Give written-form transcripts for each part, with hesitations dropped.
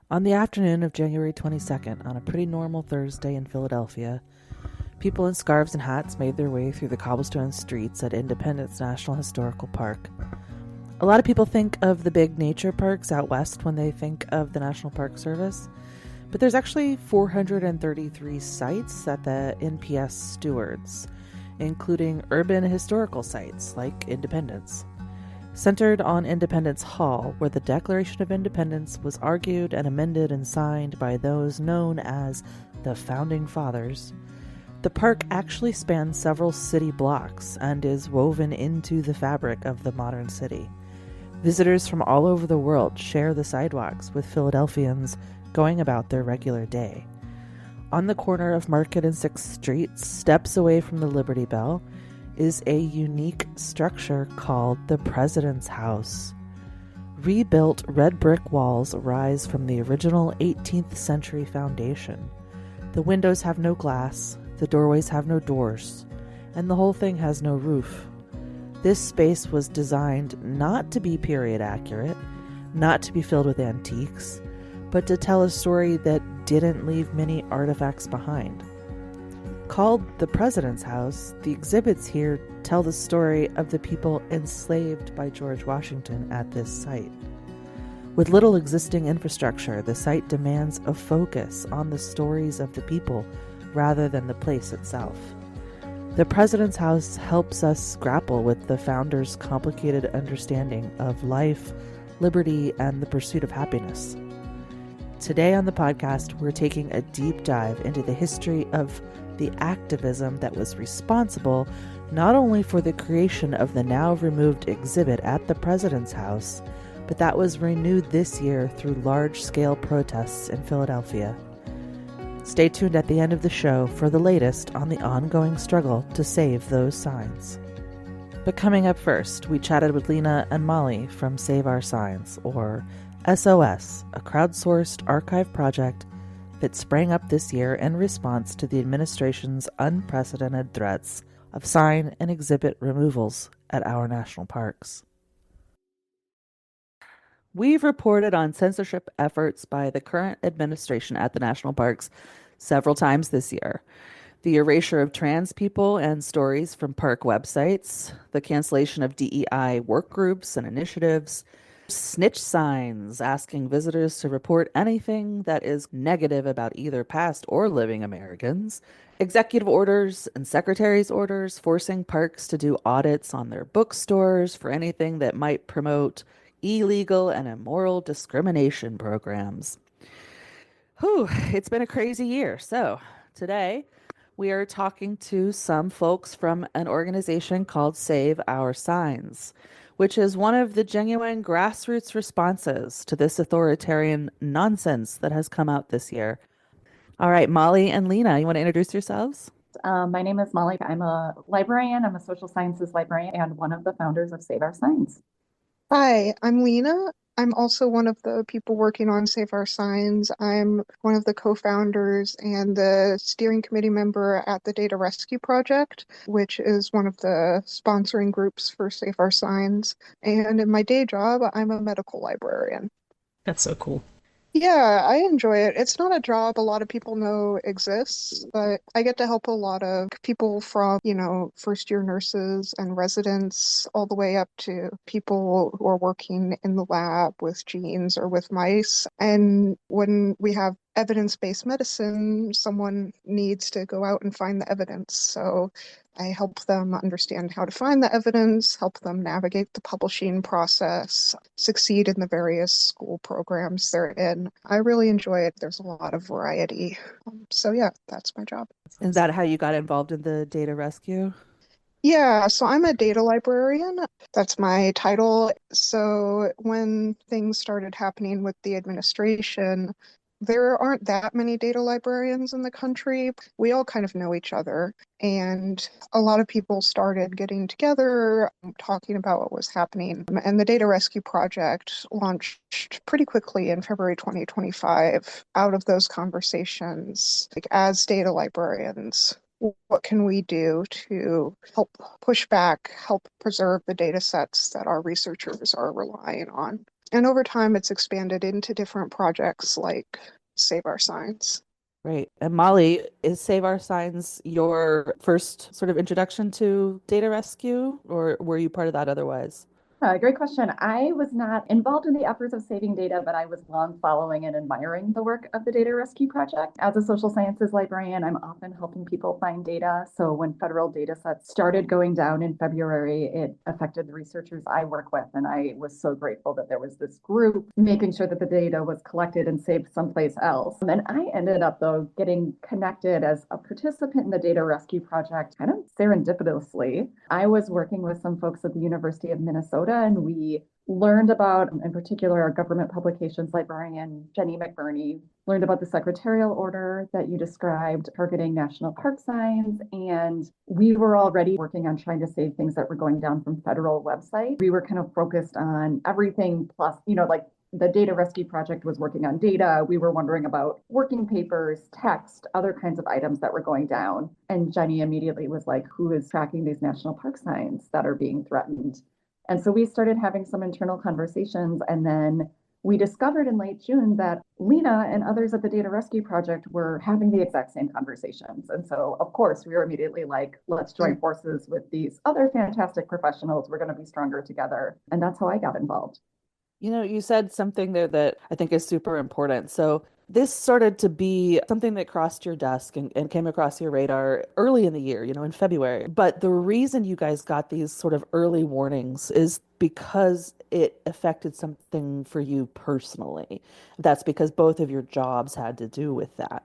On the afternoon of January 22nd, on a pretty normal Thursday in Philadelphia, people in scarves and hats made their way through the cobblestone streets at Independence National Historical Park. A lot of people think of the big nature parks out west when they think of the National Park Service, but there's actually 433 sites that the NPS stewards, including urban historical sites like Independence. Centered on Independence Hall, where the Declaration of Independence was argued and amended and signed by those known as the Founding Fathers, the park actually spans several city blocks and is woven into the fabric of the modern city. Visitors from all over the world share the sidewalks with Philadelphians going about their regular day. On the corner of Market and 6th Streets, steps away from the Liberty Bell, is a unique structure called the President's House. Rebuilt red brick walls rise from the original 18th century foundation. The windows have no glass, the doorways have no doors, and the whole thing has no roof. This space was designed not to be period accurate, not to be filled with antiques, but to tell a story that didn't leave many artifacts behind. Called the President's House, the exhibits here tell the story of the people enslaved by George Washington at this site. With little existing infrastructure, the site demands a focus on the stories of the people rather than the place itself. The President's House helps us grapple with the founders' complicated understanding of life, liberty, and the pursuit of happiness. Today on the podcast, we're taking a deep dive into the history of the activism that was responsible not only for the creation of the now removed exhibit at the President's House, but that was renewed this year through large-scale protests in Philadelphia. Stay tuned at the end of the show for the latest on the ongoing struggle to save those signs. But coming up first, we chatted with Lena and Molly from Save Our Signs, or SOS, a crowdsourced archive project that sprang up this year in response to the administration's unprecedented threats of sign and exhibit removals at our national parks. We've reported on censorship efforts by the current administration at the national parks several times this year. The erasure of trans people and stories from park websites, the cancellation of DEI work groups and initiatives, snitch signs asking visitors to report anything that is negative about either past or living Americans, executive orders and secretary's orders forcing parks to do audits on their bookstores for anything that might promote illegal and immoral discrimination programs. Whew, it's been a crazy year. So today we are talking to some folks from an organization called Save Our Signs, which is one of the genuine grassroots responses to this authoritarian nonsense that has come out this year. All right, Molly and Lena, you want to introduce yourselves? My name is Molly. I'm a librarian. I'm a social sciences librarian and one of the founders of Save Our Signs. Hi, I'm Lena. I'm also one of the people working on Save Our Signs. I'm one of the co-founders and the steering committee member at the Data Rescue Project, which is one of the sponsoring groups for Save Our Signs. And in my day job, I'm a medical librarian. That's so cool. Yeah, I enjoy it. It's not a job a lot of people know exists, but I get to help a lot of people from, first year nurses and residents all the way up to people who are working in the lab with genes or with mice. And when we have evidence-based medicine, someone needs to go out and find the evidence. So I help them understand how to find the evidence, help them navigate the publishing process, succeed in the various school programs they're in. I really enjoy it. There's a lot of variety. So yeah, that's my job. Is that how you got involved in the data rescue? Yeah, so I'm a data librarian. That's my title. So when things started happening with the administration, there aren't that many data librarians in the country. We all kind of know each other. And a lot of people started getting together, talking about what was happening. And the Data Rescue Project launched pretty quickly in February 2025 out of those conversations, like as data librarians. What can we do to help push back, help preserve the data sets that our researchers are relying on? And over time, it's expanded into different projects like Save Our Signs. Right. And Molly, is Save Our Signs your first sort of introduction to data rescue, or were you part of that otherwise? Great question. I was not involved in the efforts of saving data, but I was long following and admiring the work of the Data Rescue Project. As a social sciences librarian, I'm often helping people find data. So when federal data sets started going down in February, it affected the researchers I work with. And I was so grateful that there was this group making sure that the data was collected and saved someplace else. And I ended up, though, getting connected as a participant in the Data Rescue Project kind of serendipitously. I was working with some folks at the University of Minnesota, and we learned about, in particular, our government publications librarian, Jenny McBurney, learned about the secretarial order that you described targeting national park signs. And we were already working on trying to save things that were going down from federal websites. We were kind of focused on everything plus, like the Data Rescue Project was working on data. We were wondering about working papers, text, other kinds of items that were going down. And Jenny immediately was like, who is tracking these national park signs that are being threatened? And so we started having some internal conversations. And then we discovered in late June that Lena and others at the Data Rescue Project were having the exact same conversations. And so, of course, we were immediately like, let's join forces with these other fantastic professionals. We're going to be stronger together. And that's how I got involved. You said something there that I think is super important. So this started to be something that crossed your desk and came across your radar early in the year, in February. But the reason you guys got these sort of early warnings is because it affected something for you personally. That's because both of your jobs had to do with that.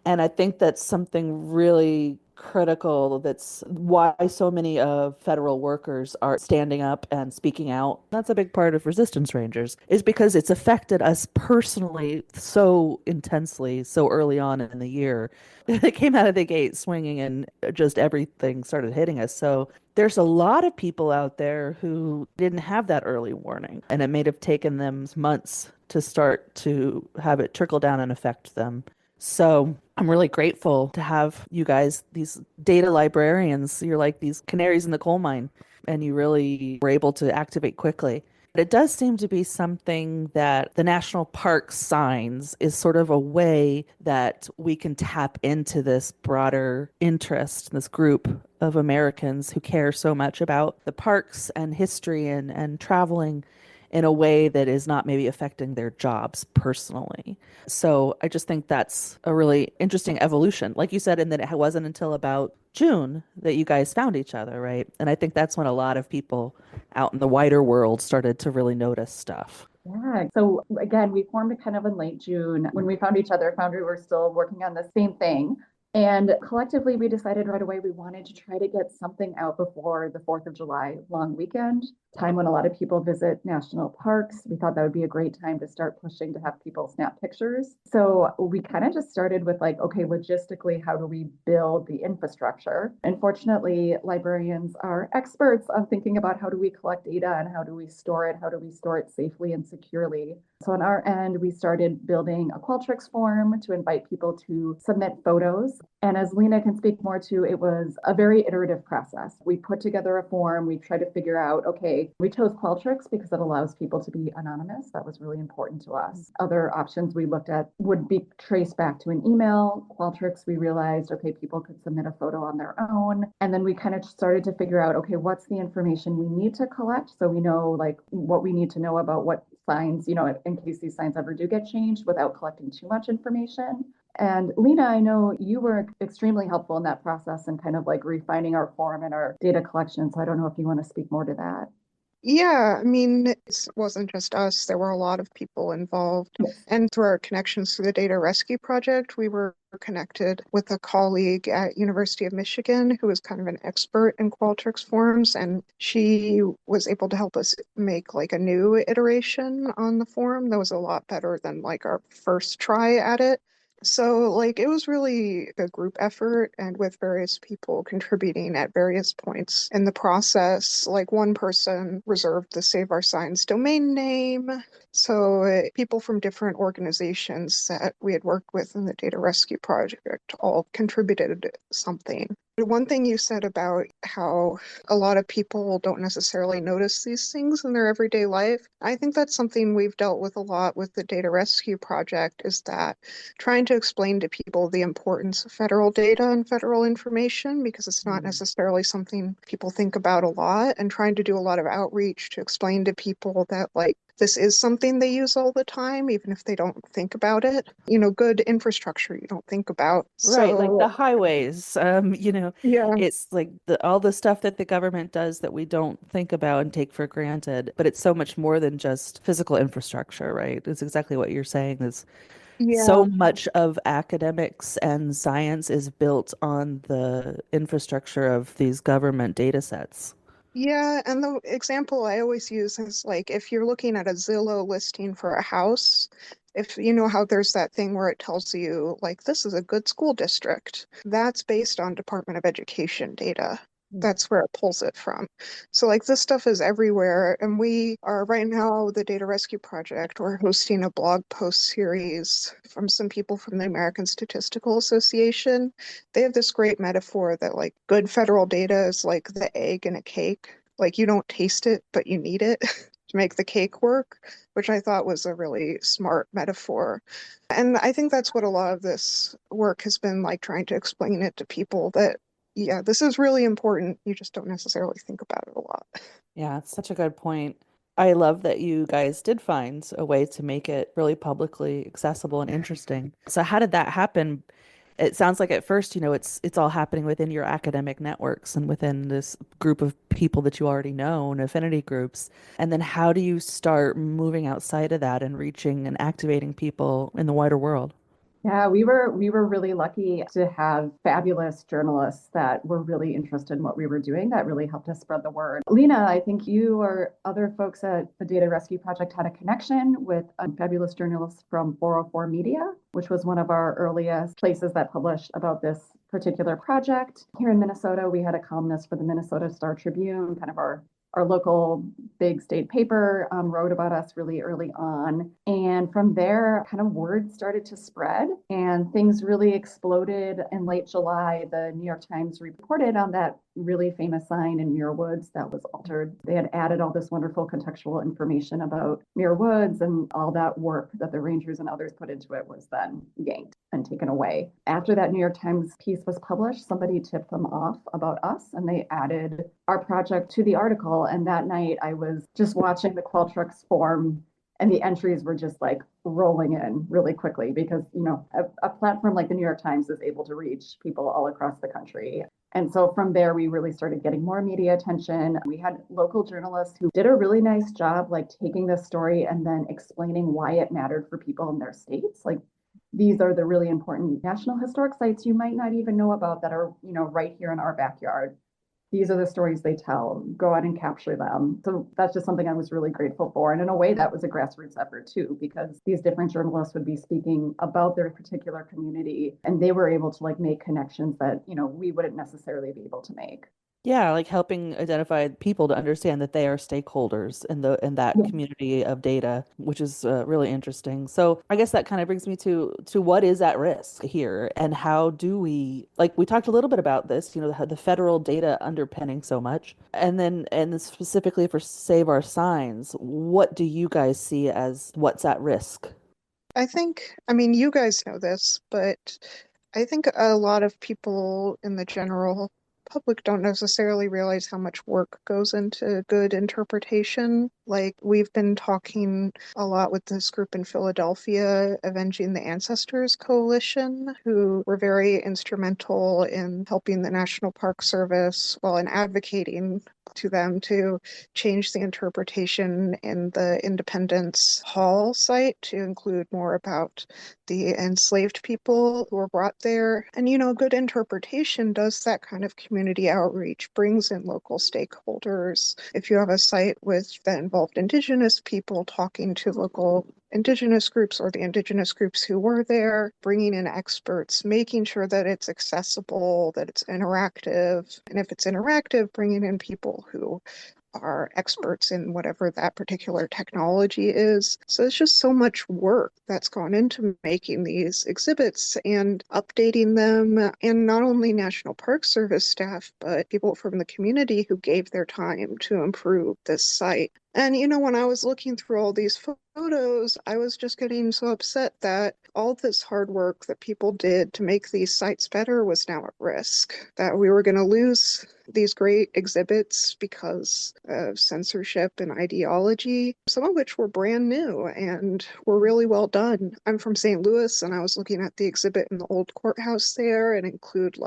And I think that's something really critical. That's why so many of federal workers are standing up and speaking out. That's a big part of Resistance Rangers, is because it's affected us personally so intensely so early on in the year. It came out of the gate swinging and just everything started hitting us. So there's a lot of people out there who didn't have that early warning, and it may have taken them months to start to have it trickle down and affect them. So I'm really grateful to have you guys, these data librarians. You're like these canaries in the coal mine, and you really were able to activate quickly. But it does seem to be something that the national park signs is sort of a way that we can tap into this broader interest, this group of Americans who care so much about the parks and history and traveling in a way that is not maybe affecting their jobs personally. So I just think that's a really interesting evolution. Like you said, and that it wasn't until about June that you guys found each other, right? And I think that's when a lot of people out in the wider world started to really notice stuff. Yeah. So again, we formed kind of in late June. When we found each other, found we were still working on the same thing. And collectively, we decided right away we wanted to try to get something out before the 4th of July long weekend, time when a lot of people visit national parks. We thought that would be a great time to start pushing to have people snap pictures. So we kind of just started with like, okay, logistically, how do we build the infrastructure? Unfortunately, librarians are experts on thinking about how do we collect data and how do we store it? How do we store it safely and securely? So on our end, we started building a Qualtrics form to invite people to submit photos. And as Lena can speak more to, it was a very iterative process. We put together a form. We tried to figure out, okay, we chose Qualtrics because it allows people to be anonymous. That was really important to us. Other options we looked at would be traced back to an email. Qualtrics, we realized, okay, people could submit a photo on their own. And then we kind of started to figure out, okay, what's the information we need to collect? So we know like what we need to know about what signs, in case these signs ever do get changed without collecting too much information. And Lena, I know you were extremely helpful in that process and kind of like refining our form and our data collection. So I don't know if you want to speak more to that. Yeah, I mean, it wasn't just us. There were a lot of people involved. Yes. And through our connections to the Data Rescue Project, we were connected with a colleague at University of Michigan who was kind of an expert in Qualtrics forms, and she was able to help us make like a new iteration on the form that was a lot better than like our first try at it. So, like, it was really a group effort and with various people contributing at various points in the process. Like, one person reserved the Save Our Signs domain name. So, people from different organizations that we had worked with in the Data Rescue Project all contributed something. One thing you said about how a lot of people don't necessarily notice these things in their everyday life, I think that's something we've dealt with a lot with the Data Rescue Project, is that trying to explain to people the importance of federal data and federal information, because it's not necessarily something people think about a lot, and trying to do a lot of outreach to explain to people that, like, this is something they use all the time, even if they don't think about it. Good infrastructure you don't think about. Right, like So, the highways. yeah. It's like all the stuff that the government does that we don't think about and take for granted, but it's so much more than just physical infrastructure, right? It's exactly what you're saying is so Yeah. much of academics and science is built on the infrastructure of these government data sets. Yeah, and the example I always use is like if you're looking at a Zillow listing for a house, if you know how there's that thing where it tells you like this is a good school district, that's based on Department of Education data. That's where it pulls it from. So like this stuff is everywhere, and we are right now the Data Rescue Project. We're hosting a blog post series from some people from the American Statistical Association. They have this great metaphor that like good federal data is like the egg in a cake. Like you don't taste it, but you need it to make the cake work, which I thought was a really smart metaphor. And I think that's what a lot of this work has been like, trying to explain it to people that, yeah, this is really important. You just don't necessarily think about it a lot. Yeah, it's such a good point. I love that you guys did find a way to make it really publicly accessible and interesting. So how did that happen? It sounds like at first, it's all happening within your academic networks and within this group of people that you already know and affinity groups. And then how do you start moving outside of that and reaching and activating people in the wider world? Yeah, we were really lucky to have fabulous journalists that were really interested in what we were doing that really helped us spread the word. Lena, I think you or other folks at the Data Rescue Project had a connection with a fabulous journalist from 404 Media, which was one of our earliest places that published about this particular project. Here in Minnesota, we had a columnist for the Minnesota Star Tribune, kind of our local big state paper, wrote about us really early on. And from there, kind of word started to spread and things really exploded in late July. The New York Times reported on that really famous sign in Muir Woods that was altered. They had added all this wonderful contextual information about Muir Woods, and all that work that the Rangers and others put into it was then yanked and taken away. After that New York Times piece was published, somebody tipped them off about us and they added our project to the article. And that night I was just watching the Qualtrics form and the entries were just like rolling in really quickly because a platform like the New York Times is able to reach people all across the country. And so from there, we really started getting more media attention. We had local journalists who did a really nice job, like taking this story and then explaining why it mattered for people in their states. Like these are the really important national historic sites you might not even know about that are, right here in our backyard. These are the stories they tell. Go out and capture them. So that's just something I was really grateful for. And in a way, that was a grassroots effort too, because these different journalists would be speaking about their particular community and they were able to like make connections that, we wouldn't necessarily be able to make. Yeah, like helping identify people to understand that they are stakeholders in that Yeah. community of data, which is really interesting. So I guess that kind of brings me to what is at risk here, and how do we, like we talked a little bit about this, the federal data underpinning so much, and then specifically for Save Our Signs, what do you guys see as what's at risk? I mean, you guys know this, but I think a lot of people in the general public don't necessarily realize how much work goes into good interpretation. Like, we've been talking a lot with this group in Philadelphia, Avenging the Ancestors Coalition, who were very instrumental in helping the National Park Service, well, in advocating to them to change the interpretation in the Independence Hall site to include more about the enslaved people who were brought there. And, good interpretation does that kind of community outreach, brings in local stakeholders. If you have a site that involved Indigenous people talking to local Indigenous groups or the Indigenous groups who were there, bringing in experts, making sure that it's accessible, that it's interactive. And if it's interactive, bringing in people who are experts in whatever that particular technology is. So it's just so much work that's gone into making these exhibits and updating them. And not only National Park Service staff, but people from the community who gave their time to improve this site. And when I was looking through all these photos, I was just getting so upset that all this hard work that people did to make these sites better was now at risk, that we were going to lose these great exhibits because of censorship and ideology, some of which were brand new and were really well done. I'm from St. Louis, and I was looking at the exhibit in the old courthouse there and include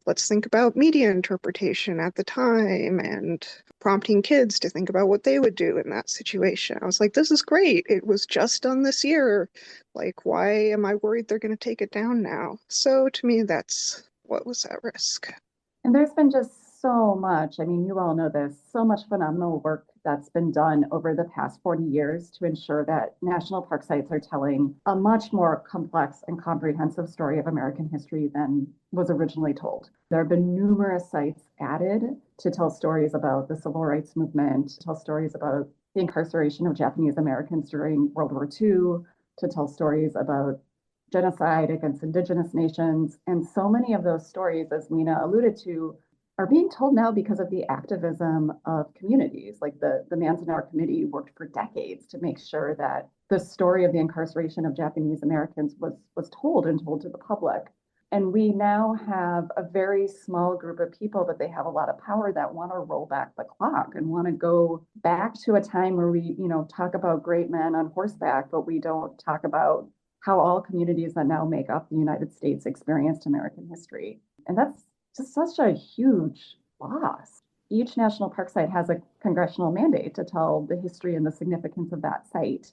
let's think about media interpretation at the time and prompting kids to think about what they would do in that situation. I was like, this is great. It was just done this year. Why am I worried they're going to take it down now? So to me, that's what was at risk. And there's been just so much, I mean, you all know this, so much phenomenal work that's been done over the past 40 years to ensure that national park sites are telling a much more complex and comprehensive story of American history than was originally told. There have been numerous sites added to tell stories about the civil rights movement, to tell stories about the incarceration of Japanese Americans during World War II, to tell stories about genocide against indigenous nations. And so many of those stories, as Lena alluded to, are being told now because of the activism of communities. Like the Manzanar Committee worked for decades to make sure that the story of the incarceration of Japanese Americans was told and told to the public. And we now have a very small group of people, but they have a lot of power that want to roll back the clock and want to go back to a time where we, talk about great men on horseback, but we don't talk about how all communities that now make up the United States experienced American history. And that's just such a huge loss. Each national park site has a congressional mandate to tell the history and the significance of that site.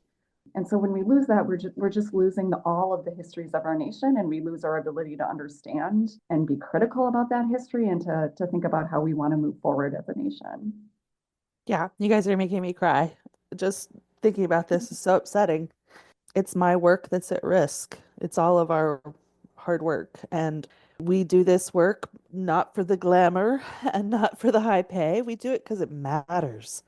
And so when we lose that, we're just losing all of the histories of our nation, and we lose our ability to understand and be critical about that history and to think about how we want to move forward as a nation. Yeah, you guys are making me cry. Just thinking about this is so upsetting. It's my work that's at risk. It's all of our hard work. And we do this work not for the glamour and not for the high pay. We do it because it matters.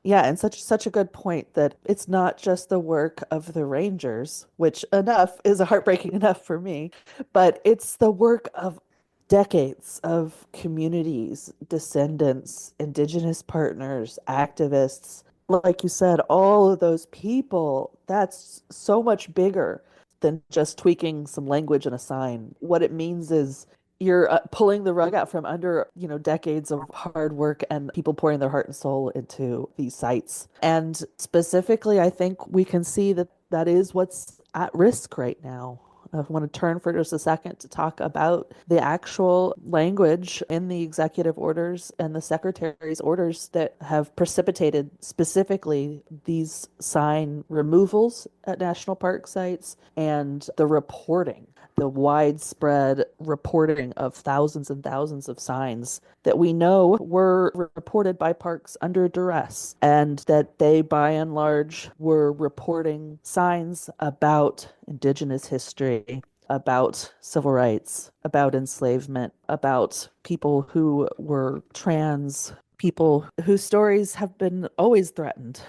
Yeah, and such a good point that it's not just the work of the Rangers, which enough is heartbreaking enough for me, but it's the work of decades of communities, descendants, indigenous partners, activists. Like you said, all of those people, that's so much bigger than just tweaking some language in a sign. What it means is you're pulling the rug out from under, decades of hard work and people pouring their heart and soul into these sites. And specifically, I think we can see that that is what's at risk right now. I want to turn for just a second to talk about the actual language in the executive orders and the secretary's orders that have precipitated specifically these sign removals at national park sites and the reporting, the widespread reporting of thousands and thousands of signs that we know were reported by parks under duress, and that they, by and large, were reporting signs about Indigenous history, about civil rights, about enslavement, about people who were trans, people whose stories have been always threatened.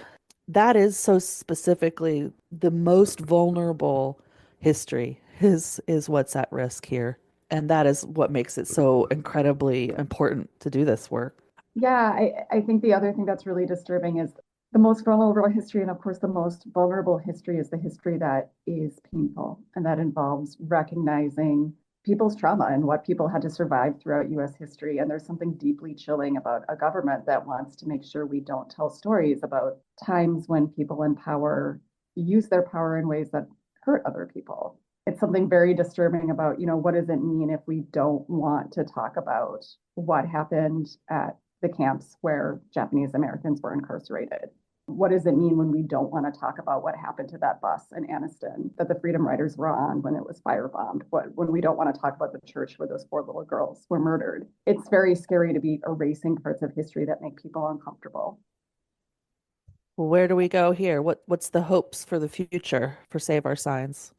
That is so specifically the most vulnerable history is what's at risk here. And that is what makes it so incredibly important to do this work. Yeah, I think the other thing that's really disturbing is the most vulnerable history, and of course, the most vulnerable history is the history that is painful and that involves recognizing people's trauma and what people had to survive throughout US history. And there's something deeply chilling about a government that wants to make sure we don't tell stories about times when people in power use their power in ways that hurt other people. It's something very disturbing about, what does it mean if we don't want to talk about what happened at the camps where Japanese Americans were incarcerated? What does it mean when we don't want to talk about what happened to that bus in Anniston that the Freedom Riders were on when it was firebombed? When we don't want to talk about the church where those 4 little girls were murdered? It's very scary to be erasing parts of history that make people uncomfortable. Where do we go here? What's the hopes for the future for Save Our Signs?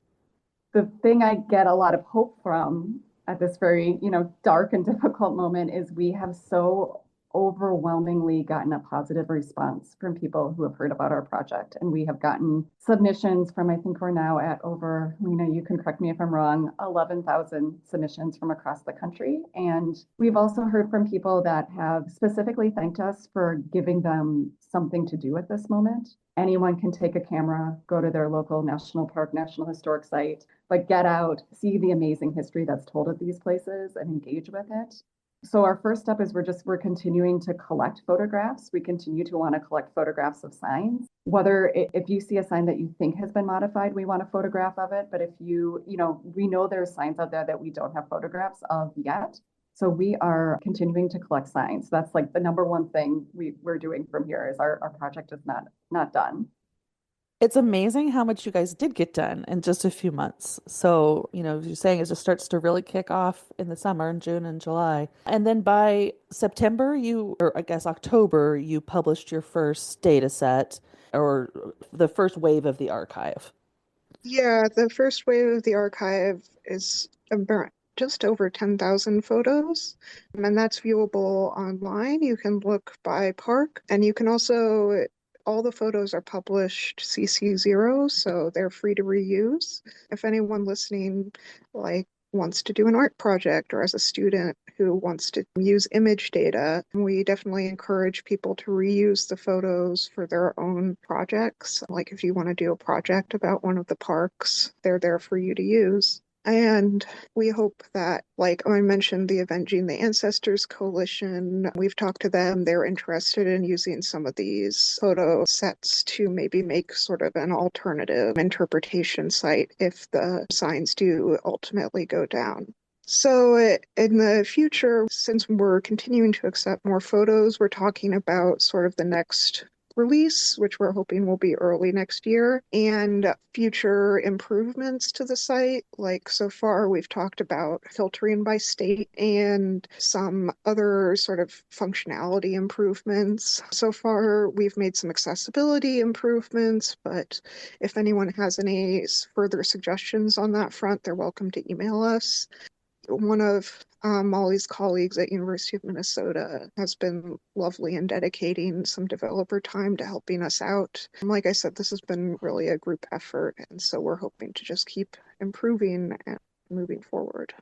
The thing I get a lot of hope from at this very, dark and difficult moment is we have so overwhelmingly gotten a positive response from people who have heard about our project. And we have gotten submissions from, I think we're now at over, you can correct me if I'm wrong, 11,000 submissions from across the country. And we've also heard from people that have specifically thanked us for giving them something to do at this moment. Anyone can take a camera, go to their local national park, national historic site, but get out, see the amazing history that's told at these places and engage with it. So our first step is we're continuing to collect photographs. We continue to want to collect photographs of signs. Whether if you see a sign that you think has been modified, we want a photograph of it. But if we know there's signs out there that we don't have photographs of yet. So we are continuing to collect signs. That's like the number one thing we're doing from here is our project is not done. It's amazing how much you guys did get done in just a few months. So, you're saying it just starts to really kick off in the summer, in June and July. And then by September, or I guess October, you published your first data set or the first wave of the archive. Yeah, the first wave of the archive is about just over 10,000 photos, and that's viewable online. You can look by park, and you can also, all the photos are published CC0, so they're free to reuse. If anyone listening, wants to do an art project or as a student who wants to use image data, we definitely encourage people to reuse the photos for their own projects. Like if you want to do a project about one of the parks, they're there for you to use. And we hope that, like I mentioned, the Avenging the Ancestors Coalition, we've talked to them. They're interested in using some of these photo sets to maybe make sort of an alternative interpretation site if the signs do ultimately go down. So in the future, since we're continuing to accept more photos, we're talking about sort of the next release, which we're hoping will be early next year, and future improvements to the site. Like so far, we've talked about filtering by state and some other sort of functionality improvements. So far, we've made some accessibility improvements, but if anyone has any further suggestions on that front, they're welcome to email us. One of Molly's colleagues at University of Minnesota has been lovely in dedicating some developer time to helping us out. And like I said, this has been really a group effort, and so we're hoping to just keep improving and moving forward.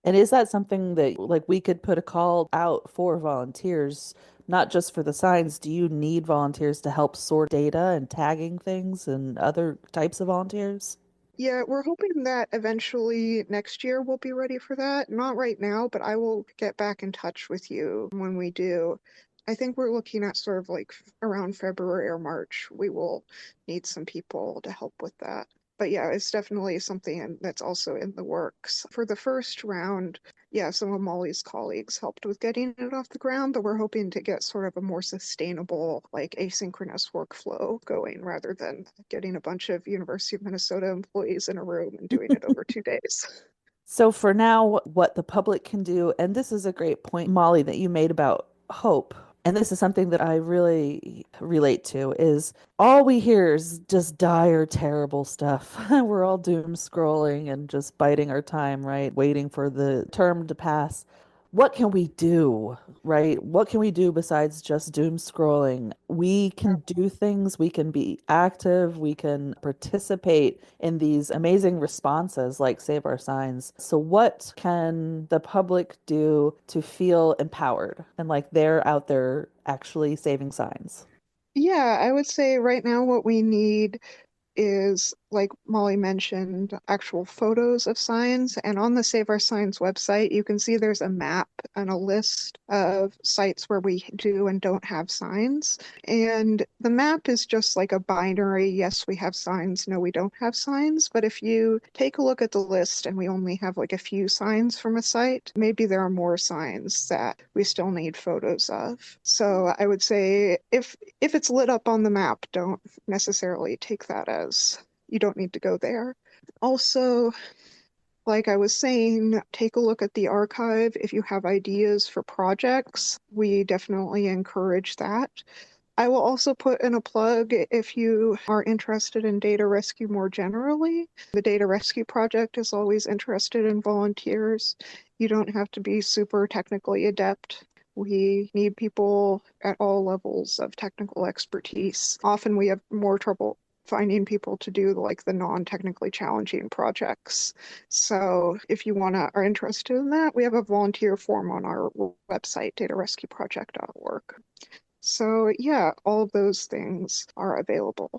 And is that something that like we could put a call out for volunteers, not just for the signs? Do you need volunteers to help sort data and tagging things and other types of volunteers? Yeah, we're hoping that eventually next year we'll be ready for that. Not right now, but I will get back in touch with you when we do. I think we're looking at sort of like around February or March, we will need some people to help with that. But yeah, it's definitely something that's also in the works. For the first round, yeah, some of Molly's colleagues helped with getting it off the ground, but we're hoping to get sort of a more sustainable, like asynchronous workflow going rather than getting a bunch of University of Minnesota employees in a room and doing it over 2 days. So for now, what the public can do, and this is a great point, Molly, that you made about hope. And this is something that I really relate to is all we hear is just dire, terrible stuff. We're all doom scrolling and just biding our time, right? Waiting for the term to pass. What can we do, right? What can we do besides just doom scrolling? We can do things, we can be active, we can participate in these amazing responses like Save Our Signs. So, what can the public do to feel empowered and like they're out there actually saving signs? Yeah, I would say right now what we need is, like Molly mentioned, actual photos of signs. And on the Save Our Signs website, you can see there's a map and a list of sites where we do and don't have signs. And the map is just like a binary, yes, we have signs, no, we don't have signs. But if you take a look at the list and we only have like a few signs from a site, maybe there are more signs that we still need photos of. So I would say if it's lit up on the map, don't necessarily take that as you don't need to go there. Also, like I was saying, take a look at the archive. If you have ideas for projects, we definitely encourage that. I will also put in a plug if you are interested in data rescue more generally. The Data Rescue Project is always interested in volunteers. You don't have to be super technically adept. We need people at all levels of technical expertise. Often we have more trouble finding people to do like the non-technically challenging projects. So if you are interested in that, we have a volunteer form on our website, datarescueproject.org. So yeah, all of those things are available.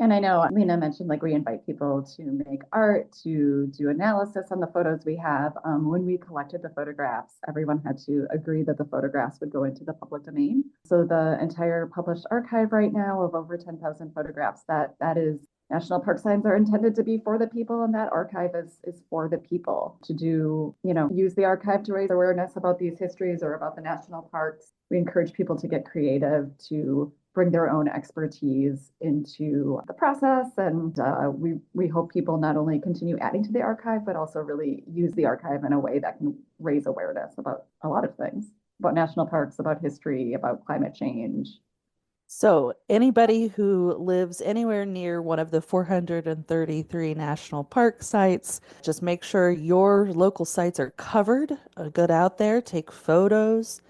And I know Lena mentioned like we invite people to make art, to do analysis on the photos we have. When we collected the photographs, everyone had to agree that the photographs would go into the public domain. So the entire published archive right now of over 10,000 photographs, that is national park signs are intended to be for the people, and that archive is for the people to do, use the archive to raise awareness about these histories or about the national parks. We encourage people to get creative, to bring their own expertise into the process. And we hope people not only continue adding to the archive, but also really use the archive in a way that can raise awareness about a lot of things, about national parks, about history, about climate change. So, anybody who lives anywhere near one of the 433 national park sites, just make sure your local sites are covered. Get out there, take photos.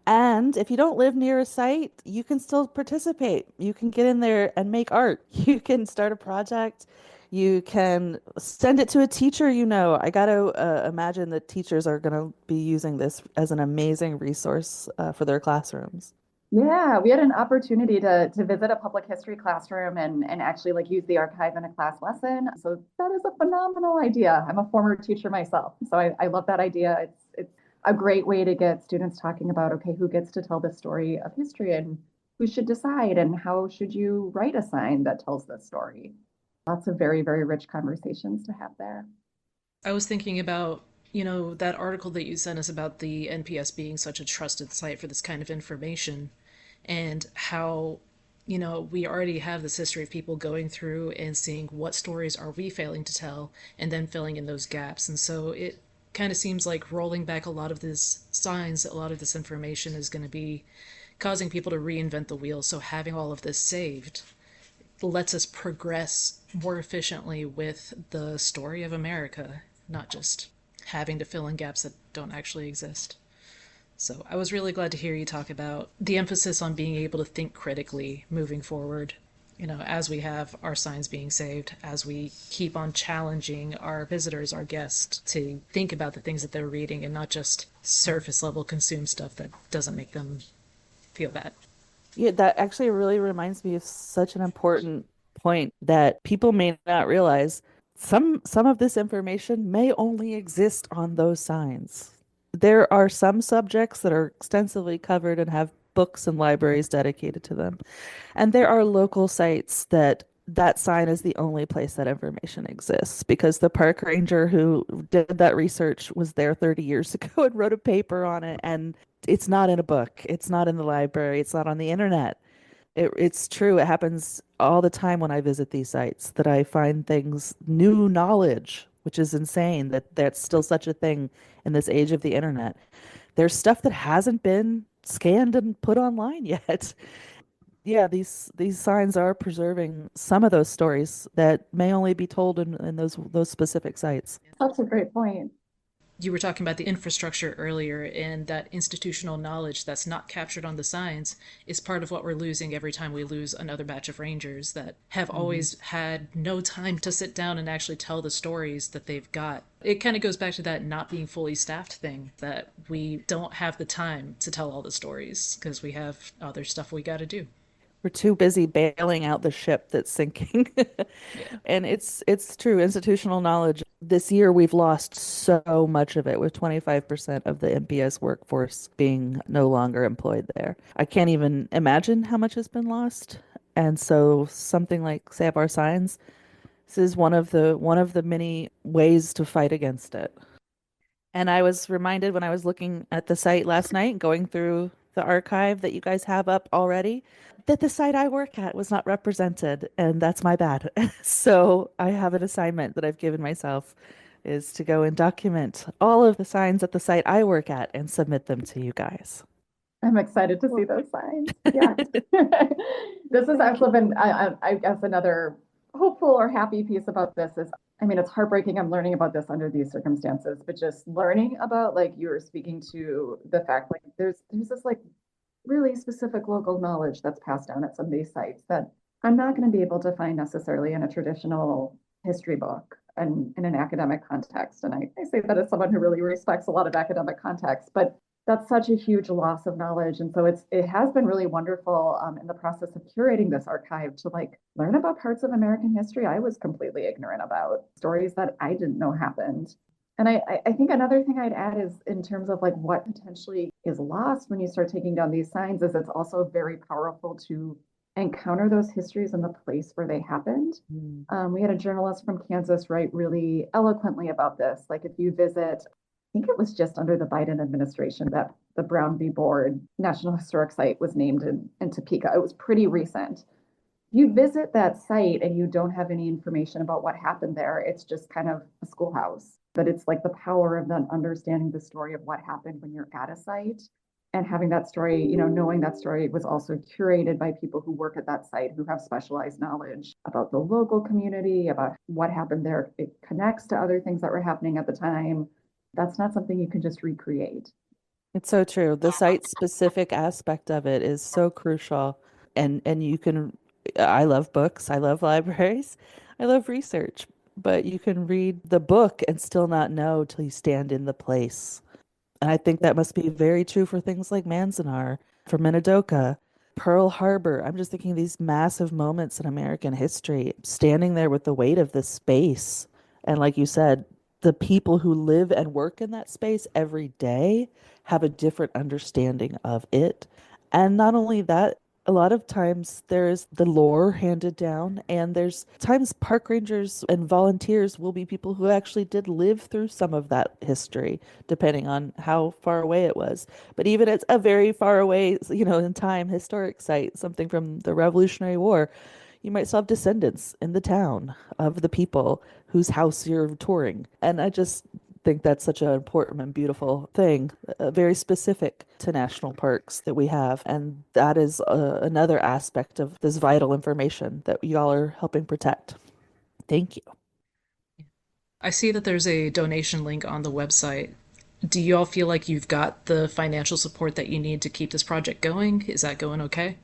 And if you don't live near a site, you can still participate. You can get in there and make art. You can start a project. You can send it to a teacher you know. I got to imagine that teachers are going to be using this as an amazing resource for their classrooms. Yeah, we had an opportunity to visit a public history classroom and actually like use the archive in a class lesson. So that is a phenomenal idea. I'm a former teacher myself, so I love that idea. It's a great way to get students talking about, okay, who gets to tell the story of history and who should decide and how should you write a sign that tells this story. Lots of very, very rich conversations to have there. I was thinking about, that article that you sent us about the NPS being such a trusted site for this kind of information and how, we already have this history of people going through and seeing what stories are we failing to tell and then filling in those gaps. And so it kind of seems like rolling back a lot of these signs, a lot of this information is going to be causing people to reinvent the wheel. So having all of this saved lets us progress more efficiently with the story of America, not just having to fill in gaps that don't actually exist. So I was really glad to hear you talk about the emphasis on being able to think critically moving forward. As we have our signs being saved, as we keep on challenging our visitors, our guests, to think about the things that they're reading and not just surface level consume stuff that doesn't make them feel bad. Yeah, that actually really reminds me of such an important point that people may not realize. Some of this information may only exist on those signs. There are some subjects that are extensively covered and have books and libraries dedicated to them. And there are local sites that that sign is the only place that information exists because the park ranger who did that research was there 30 years ago and wrote a paper on it. And it's not in a book, it's not in the library, it's not on the internet. It's true. It happens all the time when I visit these sites that I find things, new knowledge, which is insane that that's still such a thing in this age of the internet. There's stuff that hasn't been scanned and put online yet. Yeah, these signs are preserving some of those stories that may only be told in those specific sites. That's a great point. You were talking about the infrastructure earlier, and that institutional knowledge that's not captured on the signs is part of what we're losing every time we lose another batch of rangers that have always had no time to sit down and actually tell the stories that they've got. It kind of goes back to that not being fully staffed thing, that we don't have the time to tell all the stories because we have other stuff we got to do. We're too busy bailing out the ship that's sinking. Yeah. And it's true, institutional knowledge. This year we've lost so much of it with 25% of the MPS workforce being no longer employed there. I can't even imagine how much has been lost. And so something like Save Our Signs, this is one of the many ways to fight against it. And I was reminded when I was looking at the site last night, going through the archive that you guys have up already, that the site I work at was not represented, and that's my bad. So I have an assignment that I've given myself is to go and document all of the signs at the site I work at and submit them to you guys. I'm excited to see those signs. Yeah. This has actually been, I guess, another hopeful or happy piece about this is I mean, it's heartbreaking. I'm learning about this under these circumstances, but just learning about, like, you were speaking to the fact, like, there's this like really specific local knowledge that's passed down at some of these sites that I'm not going to be able to find necessarily in a traditional history book and in an academic context. And I say that as someone who really respects a lot of academic context, but that's such a huge loss of knowledge. And so it has been really wonderful in the process of curating this archive to like learn about parts of American history I was completely ignorant about, stories that I didn't know happened. And I think another thing I'd add is in terms of like what potentially is lost when you start taking down these signs is it's also very powerful to encounter those histories in the place where they happened. We had a journalist from Kansas write really eloquently about this. Like if you visit, I think it was just under the Biden administration that the Brown v. Board National Historic Site was named in Topeka. It was pretty recent. You visit that site and you don't have any information about what happened there. It's just kind of a schoolhouse. But it's like the power of then understanding the story of what happened when you're at a site and having that story, knowing that story was also curated by people who work at that site who have specialized knowledge about the local community, about what happened there. It connects to other things that were happening at the time. That's not something you can just recreate. It's so true. The site-specific aspect of it is so crucial. And you can, I love books, I love libraries, I love research, but you can read the book and still not know till you stand in the place. And I think that must be very true for things like Manzanar, for Minidoka, Pearl Harbor. I'm just thinking these massive moments in American history, standing there with the weight of this space. And like you said, the people who live and work in that space every day have a different understanding of it. And not only that, a lot of times there's the lore handed down, and there's times park rangers and volunteers will be people who actually did live through some of that history, depending on how far away it was. But even it's a very far away, in time historic site, something from the Revolutionary War, you might still have descendants in the town of the people whose house you're touring. And I just think that's such an important and beautiful thing, very specific to national parks that we have. And that is another aspect of this vital information that y'all are helping protect. Thank you. I see that there's a donation link on the website. Do you all feel like you've got the financial support that you need to keep this project going? Is that going okay?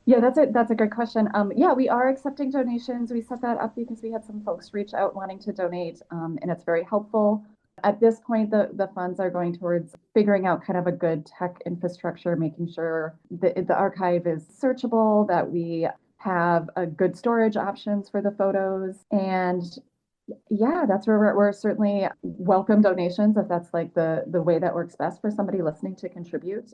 Yeah, that's a good question. Yeah, we are accepting donations. We set that up because we had some folks reach out wanting to donate, and it's very helpful. At this point, the funds are going towards figuring out kind of a good tech infrastructure, making sure the archive is searchable, that we have a good storage options for the photos. And yeah, that's where we're certainly welcome donations if that's like the way that works best for somebody listening to contribute.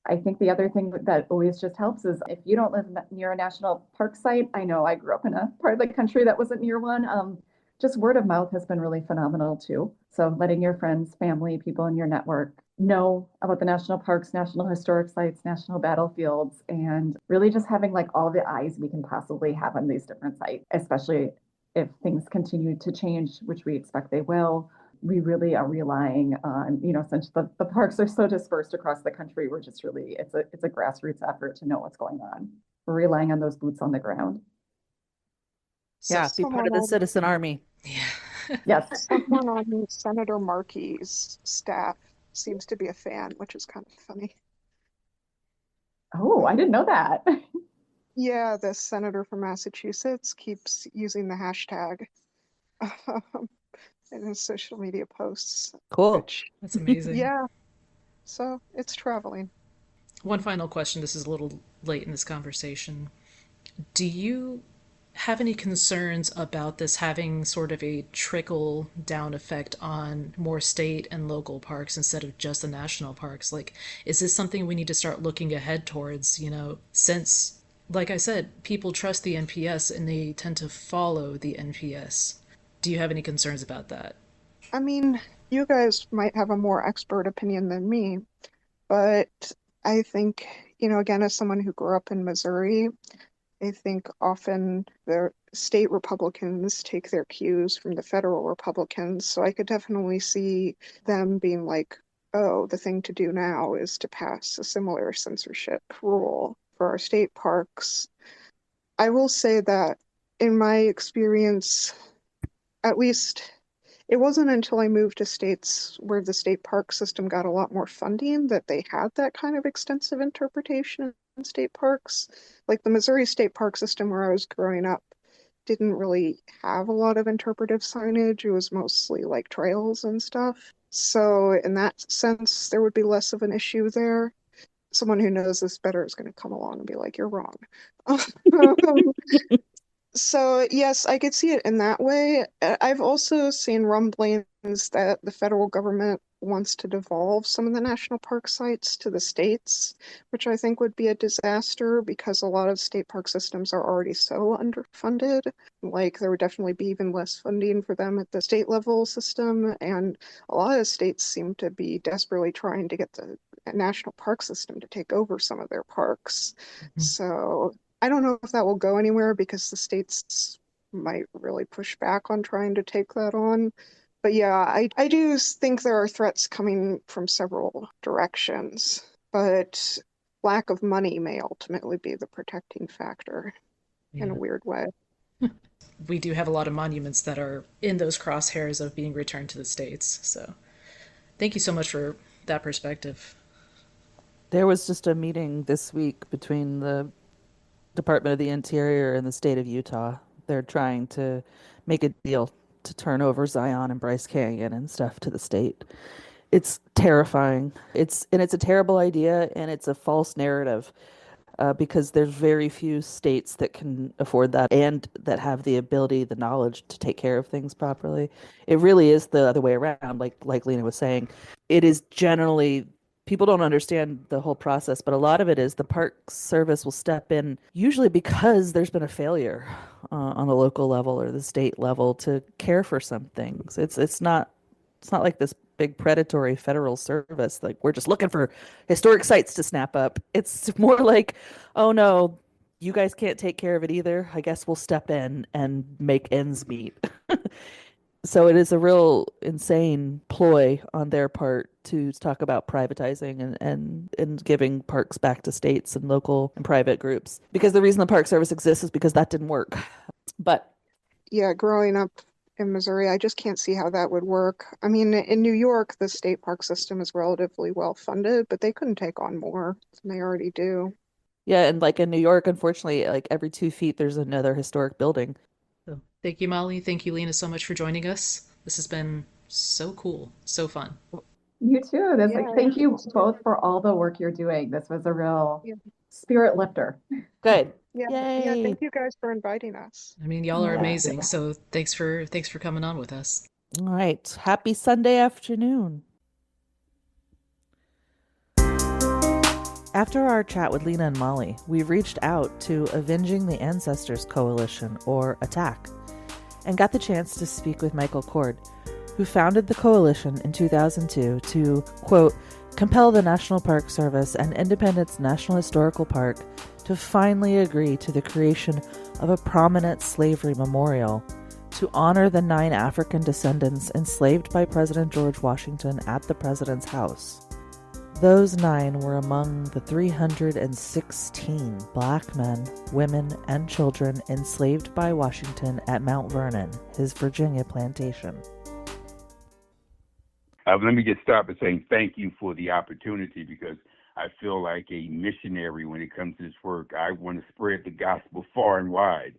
I think the other thing that always just helps is if you don't live near a national park site. I know I grew up in a part of the country that wasn't near one. Just word of mouth has been really phenomenal too. So letting your friends, family, people in your network know about the national parks, national historic sites, national battlefields, and really just having like all the eyes we can possibly have on these different sites, especially if things continue to change, which we expect they will. We really are relying on, since the parks are so dispersed across the country, we're just really, it's a grassroots effort to know what's going on. We're relying on those boots on the ground. So, Yeah, be part Someone of the on citizen army. yeah. Yes. someone on Senator Markey's staff seems to be a fan, which is kind of funny. Oh, I didn't know that. Yeah, the senator from Massachusetts keeps using the hashtag in his social media posts, Cool. which, That's amazing. yeah, so it's traveling. One final question. This is a little late in this conversation. Do you have any concerns about this having sort of a trickle down effect on more state and local parks instead of just the national parks? Like, is this something we need to start looking ahead towards, since, like I said, people trust the NPS and they tend to follow the NPS? Do you have any concerns about that? I mean, you guys might have a more expert opinion than me, but I think, again, as someone who grew up in Missouri, I think often the state Republicans take their cues from the federal Republicans. So I could definitely see them being like, oh, the thing to do now is to pass a similar censorship rule for our state parks. I will say that in my experience, at least it wasn't until I moved to states where the state park system got a lot more funding that they had that kind of extensive interpretation in state parks. Like the Missouri State Park system where I was growing up didn't really have a lot of interpretive signage. It was mostly like trails and stuff. So in that sense, there would be less of an issue there. Someone who knows this better is going to come along and be like, you're wrong. So yes, I could see it in that way. I've also seen rumblings that the federal government wants to devolve some of the national park sites to the states, which I think would be a disaster because a lot of state park systems are already so underfunded. Like there would definitely be even less funding for them at the state level system, and a lot of states seem to be desperately trying to get the national park system to take over some of their parks. So I don't know if that will go anywhere because the states might really push back on trying to take that on. But yeah, I do think there are threats coming from several directions, but lack of money may ultimately be the protecting factor in a Yeah. weird way. We do have a lot of monuments that are in those crosshairs of being returned to the States. So thank you so much for that perspective. There was just a meeting this week between the Department of the Interior and the state of Utah. They're trying to make a deal to turn over Zion and Bryce Canyon and stuff to the state. It's terrifying. It's a terrible idea and it's a false narrative because there's very few states that can afford that and that have the ability, the knowledge to take care of things properly. It really is the other way around, like Lena was saying. It is generally people don't understand the whole process, but a lot of it is the Park Service will step in usually because there's been a failure on the local level or the state level to care for some things. It's not like this big predatory federal service. Like we're just looking for historic sites to snap up. It's more like, oh no, you guys can't take care of it either. I guess we'll step in and make ends meet. So it is a real insane ploy on their part to talk about privatizing and giving parks back to states and local and private groups. Because the reason the Park Service exists is because that didn't work. But Yeah, growing up in Missouri, I just can't see how that would work. I mean, in New York, the state park system is relatively well funded, but they couldn't take on more than they already do. yeah, and like in New York, unfortunately, like every 2 feet there's another historic building. So thank you, Molly. Thank you, Lena, so much for joining us. This has been so cool, so fun. You too. That's Yeah, like, thank you it's both for all the work you're doing. This was a real yeah, spirit lifter. Good. yeah. Yay. Thank you guys for inviting us. I mean, y'all are Yeah. amazing. So thanks for coming on with us. All right. Happy Sunday afternoon. After our chat with Lena and Molly, we reached out to Avenging the Ancestors Coalition, or ATTACK, and got the chance to speak with Michael Cord, who founded the coalition in 2002 to, quote, compel the National Park Service and Independence National Historical Park to finally agree to the creation of a prominent slavery memorial to honor the 9 African descendants enslaved by President George Washington at the President's house. Those 9 were among the 316 black men, women, and children enslaved by Washington at Mount Vernon, his Virginia plantation. Let me get started by saying thank you for the opportunity because I feel like a missionary when it comes to this work. I want to spread the gospel far and wide.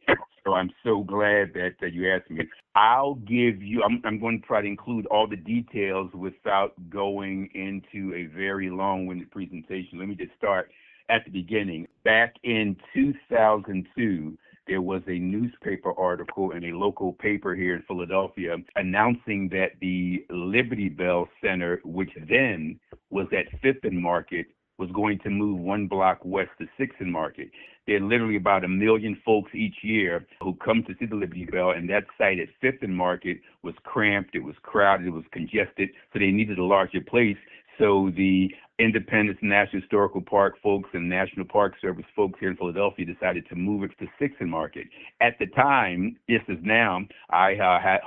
So I'm so glad that you asked me. I'll give you, I'm going to try to include all the details without going into a very long-winded presentation. Let me just start at the beginning. Back in 2002, there was a newspaper article in a local paper here in Philadelphia announcing that the Liberty Bell Center, which then was at 5th and Market, was going to move 1 block west to 6th and Market. There are literally about 1 million folks each year who come to see the Liberty Bell, and that site at 5th and Market was cramped, it was crowded, it was congested, so they needed a larger place. So the Independence National Historical Park folks and National Park Service folks here in Philadelphia decided to move it to 6th and Market. At the time, this is now, I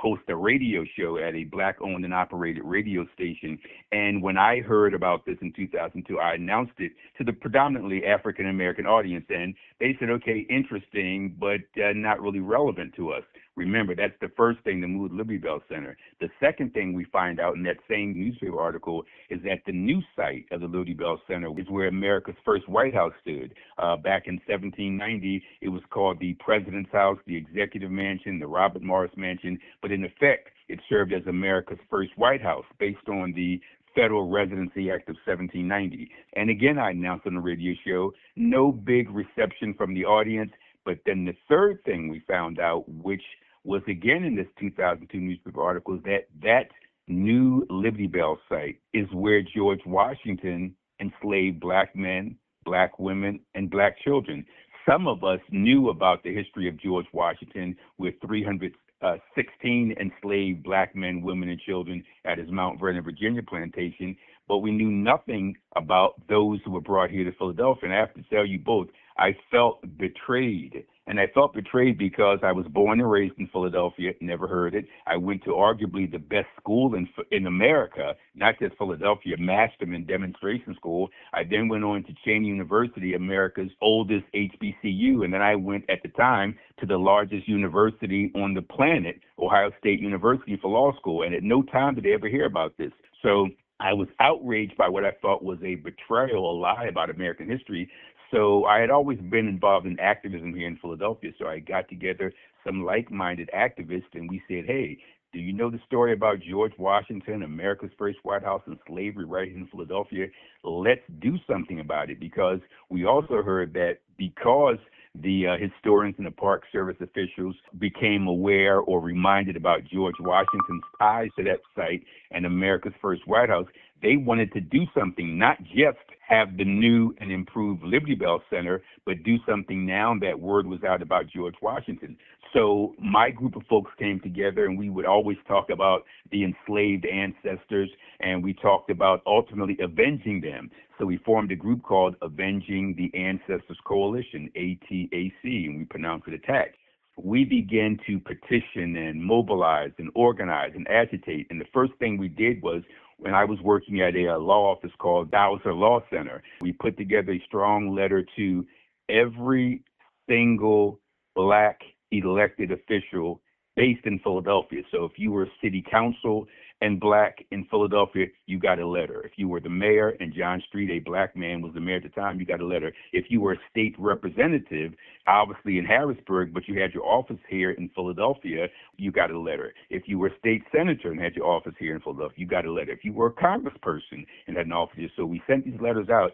host a radio show at a Black-owned and operated radio station. And when I heard about this in 2002, I announced it to the predominantly African-American audience. And they said, okay, interesting, but not really relevant to us. Remember, that's the first thing to move Liberty Bell Center. The second thing we find out in that same newspaper article is that the new site of the Liberty Bell Center is where America's first White House stood. Back in 1790, it was called the President's House, the Executive Mansion, the Robert Morris Mansion, but in effect, it served as America's first White House based on the Federal Residency Act of 1790. And again, I announced on the radio show, no big reception from the audience. But then the third thing we found out, which was again in this 2002 newspaper article, is that new Liberty Bell site is where George Washington enslaved black men, black women, and black children. Some of us knew about the history of George Washington with 316 enslaved black men, women, and children at his Mount Vernon, Virginia plantation, but we knew nothing about those who were brought here to Philadelphia. And I have to tell you both, I felt betrayed. And I felt betrayed because I was born and raised in Philadelphia, never heard it. I went to arguably the best school in America, not just Philadelphia, Masterman Demonstration School. I then went on to Cheney University, America's oldest HBCU. And then I went at the time to the largest university on the planet, Ohio State University, for law school. And at no time did they ever hear about this. So I was outraged by what I thought was a betrayal, a lie about American history. So I had always been involved in activism here in Philadelphia. So I got together some like-minded activists, and we said, hey, do you know the story about George Washington, America's first White House, and slavery right here in Philadelphia? Let's do something about it, because we also heard that because the historians and the Park Service officials became aware or reminded about George Washington's ties to that site and America's first White House, they wanted to do something, not just have the new and improved Liberty Bell Center, but do something now that word was out about George Washington. So my group of folks came together, and we would always talk about the enslaved ancestors, and we talked about ultimately avenging them. So we formed a group called Avenging the Ancestors Coalition, ATAC, and we pronounced it ATTACK. We began to petition and mobilize and organize and agitate. And the first thing we did was, when I was working at a law office called Dowser Law Center, we put together a strong letter to every single black elected official based in Philadelphia. So if you were city council and black in Philadelphia, you got a letter. If you were the mayor, and John Street, a black man, was the mayor at the time, you got a letter. If you were a state representative, obviously in Harrisburg, but you had your office here in Philadelphia, you got a letter. If you were a state senator and had your office here in Philadelphia, you got a letter. If you were a congressperson and had an office here. So we sent these letters out.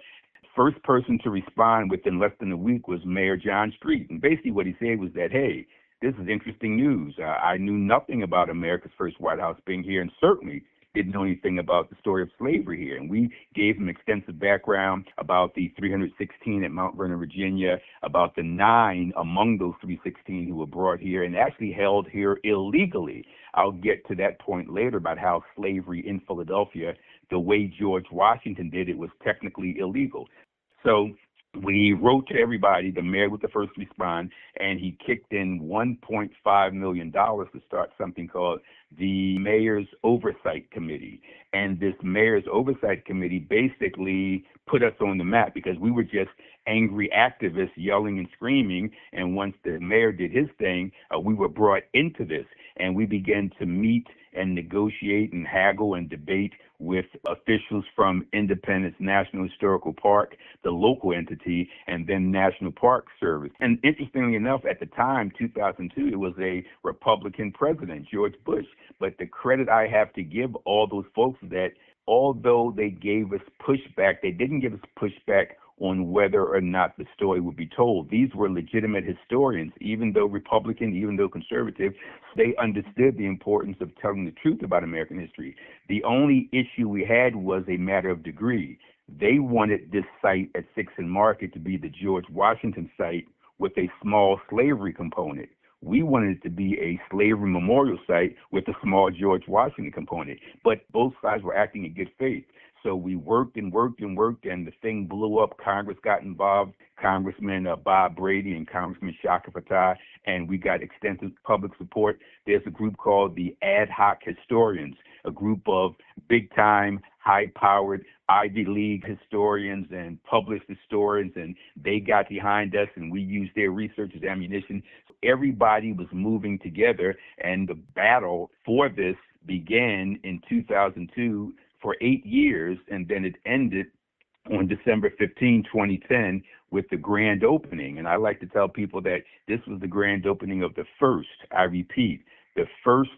First person to respond within less than a week was Mayor John Street. And basically what he said was that, hey, this is interesting news. I knew nothing about America's first White House being here, and certainly didn't know anything about the story of slavery here. And we gave him extensive background about the 316 at Mount Vernon, Virginia, about the 9 among those 316 who were brought here and actually held here illegally. I'll get to that point later about how slavery in Philadelphia, the way George Washington did it, was technically illegal. So we wrote to everybody. The mayor was the first to respond, and he kicked in $1.5 million to start something called the Mayor's Oversight Committee. And this Mayor's Oversight Committee basically put us on the map, because we were just angry activists yelling and screaming. And once the mayor did his thing, we were brought into this, and we began to meet and negotiate and haggle and debate with officials from Independence National Historical Park, the local entity, and then National Park Service. And interestingly enough, at the time, 2002, it was a Republican president, George Bush. But the credit I have to give all those folks is that although they gave us pushback, they didn't give us pushback on whether or not the story would be told. These were legitimate historians, even though Republican, even though conservative. They understood the importance of telling the truth about American history. The only issue we had was a matter of degree. They wanted this site at 6th and Market to be the George Washington site with a small slavery component. We wanted it to be a slavery memorial site with a small George Washington component. But both sides were acting in good faith. So we worked and worked and worked, and the thing blew up. Congress got involved, Congressman Bob Brady and Congressman Shaka Fattah, and we got extensive public support. There's a group called the Ad Hoc Historians, a group of big-time, high-powered Ivy League historians and published historians, and they got behind us, and we used their research as ammunition. everybody was moving together, and the battle for this began in 2002 for 8 years, and then it ended on December 15, 2010, with the grand opening. And I like to tell people that this was the grand opening of the first, I repeat, the first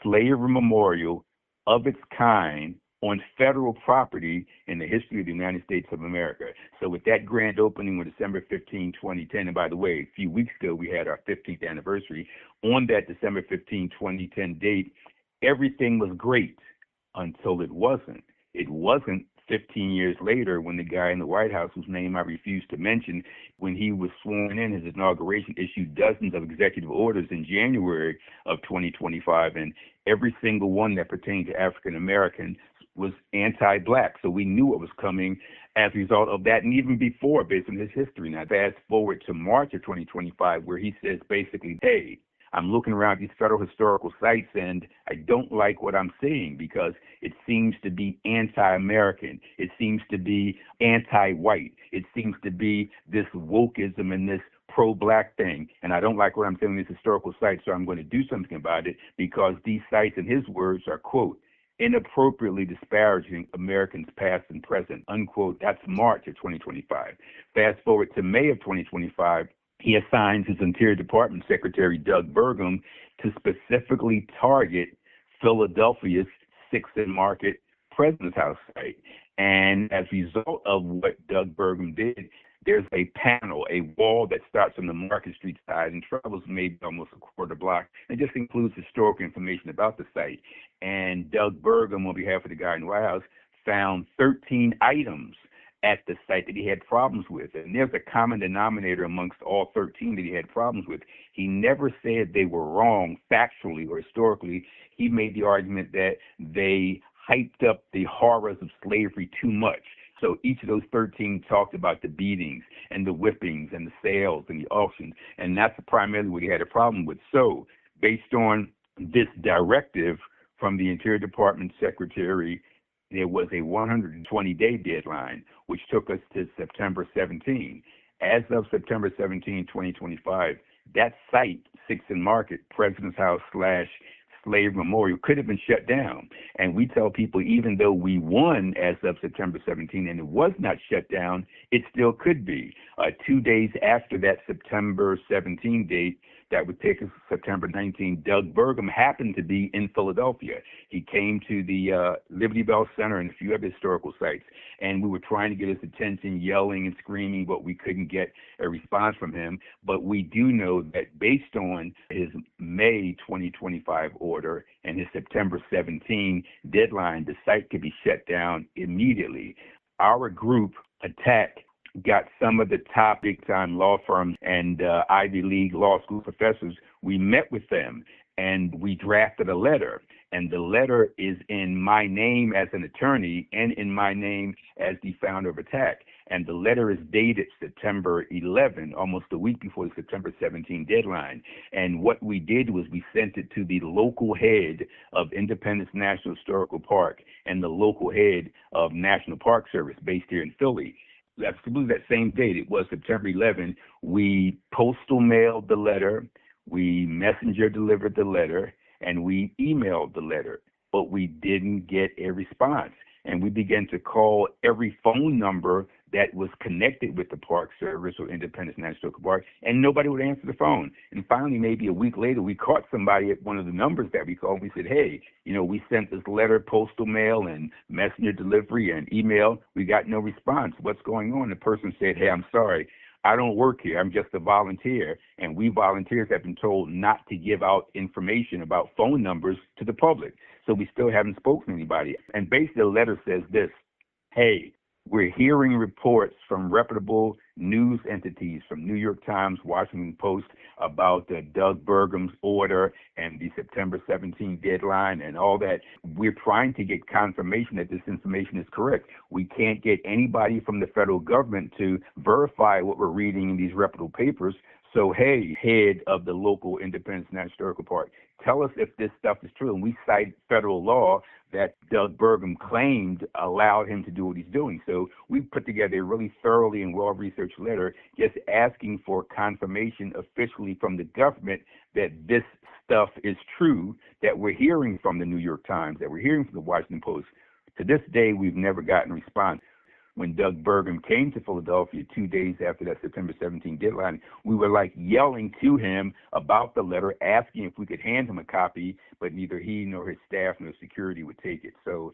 slavery memorial of its kind on federal property in the history of the United States of America. So with that grand opening on December 15, 2010, and by the way, a few weeks ago we had our 15th anniversary, on that December 15, 2010 date, everything was great until it wasn't. It wasn't 15 years later when the guy in the White House, whose name I refuse to mention, when he was sworn in, his inauguration, issued dozens of executive orders in January of 2025, and every single one that pertained to African Americans was anti-Black. So we knew what was coming as a result of that, and even before, based on his history. Now, fast forward to March of 2025, where he says basically, hey, I'm looking around these federal historical sites and I don't like what I'm seeing because it seems to be anti-American. It seems to be anti-white. It seems to be this wokeism and this pro-Black thing. And I don't like what I'm seeing in these historical sites, so I'm going to do something about it because these sites, in his words, are, quote, inappropriately disparaging Americans past and present, unquote. That's March of 2025. Fast forward to May of 2025, he assigns his Interior Department Secretary, Doug Burgum, to specifically target Philadelphia's 6th and Market President's House site. And as a result of what Doug Burgum did, there's a panel, a wall that starts on the Market Street side and travels maybe almost a quarter block. It just includes historical information about the site. And Doug Burgum, on behalf of the guy in the White House, found 13 items at the site that he had problems with. And there's a common denominator amongst all 13 that he had problems with. He never said they were wrong factually or historically. He made the argument that they hyped up the horrors of slavery too much. So each of those 13 talked about the beatings and the whippings and the sales and the auctions, and that's primarily what he had a problem with. So based on this directive from the Interior Department Secretary, there was a 120-day deadline, which took us to September 17. As of September 17, 2025, that site, 6th and Market, President's House / Slave Memorial, could have been shut down. And we tell people, even though we won as of September 17 and it was not shut down, it still could be. 2 days after that September 17 date, that would take us to September 19, Doug Burgum happened to be in Philadelphia. He came to the Liberty Bell Center and a few other historical sites, and we were trying to get his attention, yelling and screaming, but we couldn't get a response from him. But we do know that based on his May 2025 order and his September 17 deadline, the site could be shut down immediately. Our group, Attack, got some of the top big-time law firms and Ivy League law school professors. We met with them, and we drafted a letter. And the letter is in my name as an attorney and in my name as the founder of Attack. And the letter is dated September 11, almost a week before the September 17 deadline. And what we did was we sent it to the local head of Independence National Historical Park and the local head of National Park Service based here in Philly. That's that same date. It was September 11. We postal mailed the letter, we messenger delivered the letter, and we emailed the letter, but we didn't get a response. And we began to call every phone number that was connected with the Park Service or Independence National Historical Park, and nobody would answer the phone. And finally, maybe a week later, we caught somebody at one of the numbers that we called. We said, hey, we sent this letter, postal mail and messenger delivery and email. We got no response. What's going on? The person said, hey, I'm sorry. I don't work here. I'm just a volunteer. And we volunteers have been told not to give out information about phone numbers to the public. So we still haven't spoken to anybody. And basically the letter says this: hey, we're hearing reports from reputable news entities from New York Times, Washington Post about Doug Burgum's order and the September 17 deadline and all that. We're trying to get confirmation that this information is correct. We can't get anybody from the federal government to verify what we're reading in these reputable papers. So, hey, head of the local Independence National Historical Park, tell us if this stuff is true. And we cite federal law that Doug Burgum claimed allowed him to do what he's doing. So we put together a really thoroughly and well-researched letter just asking for confirmation officially from the government that this stuff is true, that we're hearing from the New York Times, that we're hearing from the Washington Post. To this day, we've never gotten a response. When Doug Burgum came to Philadelphia 2 days after that September 17 deadline, we were like yelling to him about the letter, asking if we could hand him a copy, but neither he nor his staff nor security would take it. So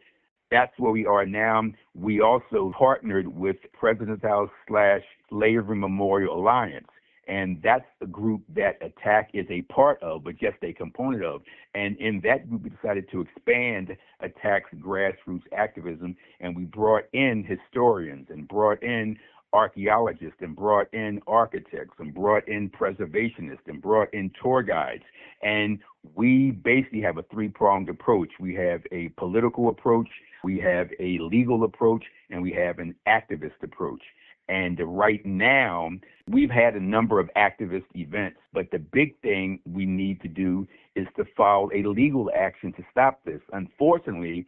that's where we are now. We also partnered with President's House / Slavery Memorial Alliance. And that's the group that ATTACK is a part of, but just a component of. And in that group, we decided to expand ATTACK's grassroots activism, and we brought in historians and brought in archaeologists and brought in architects and brought in preservationists and brought in tour guides. And we basically have a three-pronged approach. We have a political approach, we have a legal approach, and we have an activist approach. And right now, we've had a number of activist events, but the big thing we need to do is to file a legal action to stop this. Unfortunately,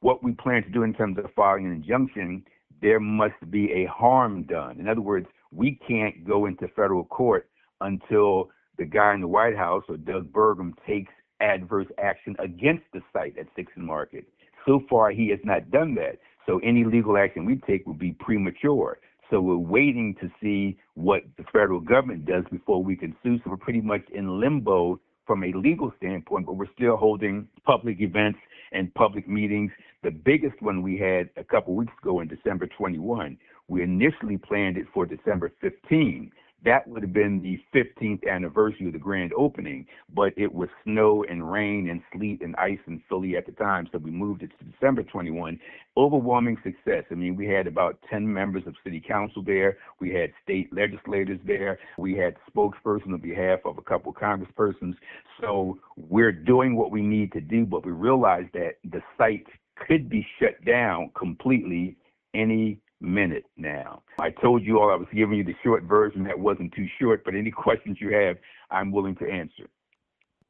what we plan to do in terms of filing an injunction, there must be a harm done. In other words, we can't go into federal court until the guy in the White House or Doug Burgum takes adverse action against the site at 6th and Market. So far, he has not done that. So any legal action we take will be premature. So we're waiting to see what the federal government does before we can sue. So we're pretty much in limbo from a legal standpoint, but we're still holding public events and public meetings. The biggest one we had a couple weeks ago in December 21, we initially planned it for December 15. That would have been the 15th anniversary of the grand opening, but it was snow and rain and sleet and ice in Philly at the time, so we moved it to December 21. Overwhelming success. I mean, we had about 10 members of city council there. We had state legislators there. We had spokesperson on behalf of a couple of congresspersons. So we're doing what we need to do, but we realize that the site could be shut down completely any minute now. I told you all I was giving you the short version. That wasn't too short, but any questions you have, I'm willing to answer.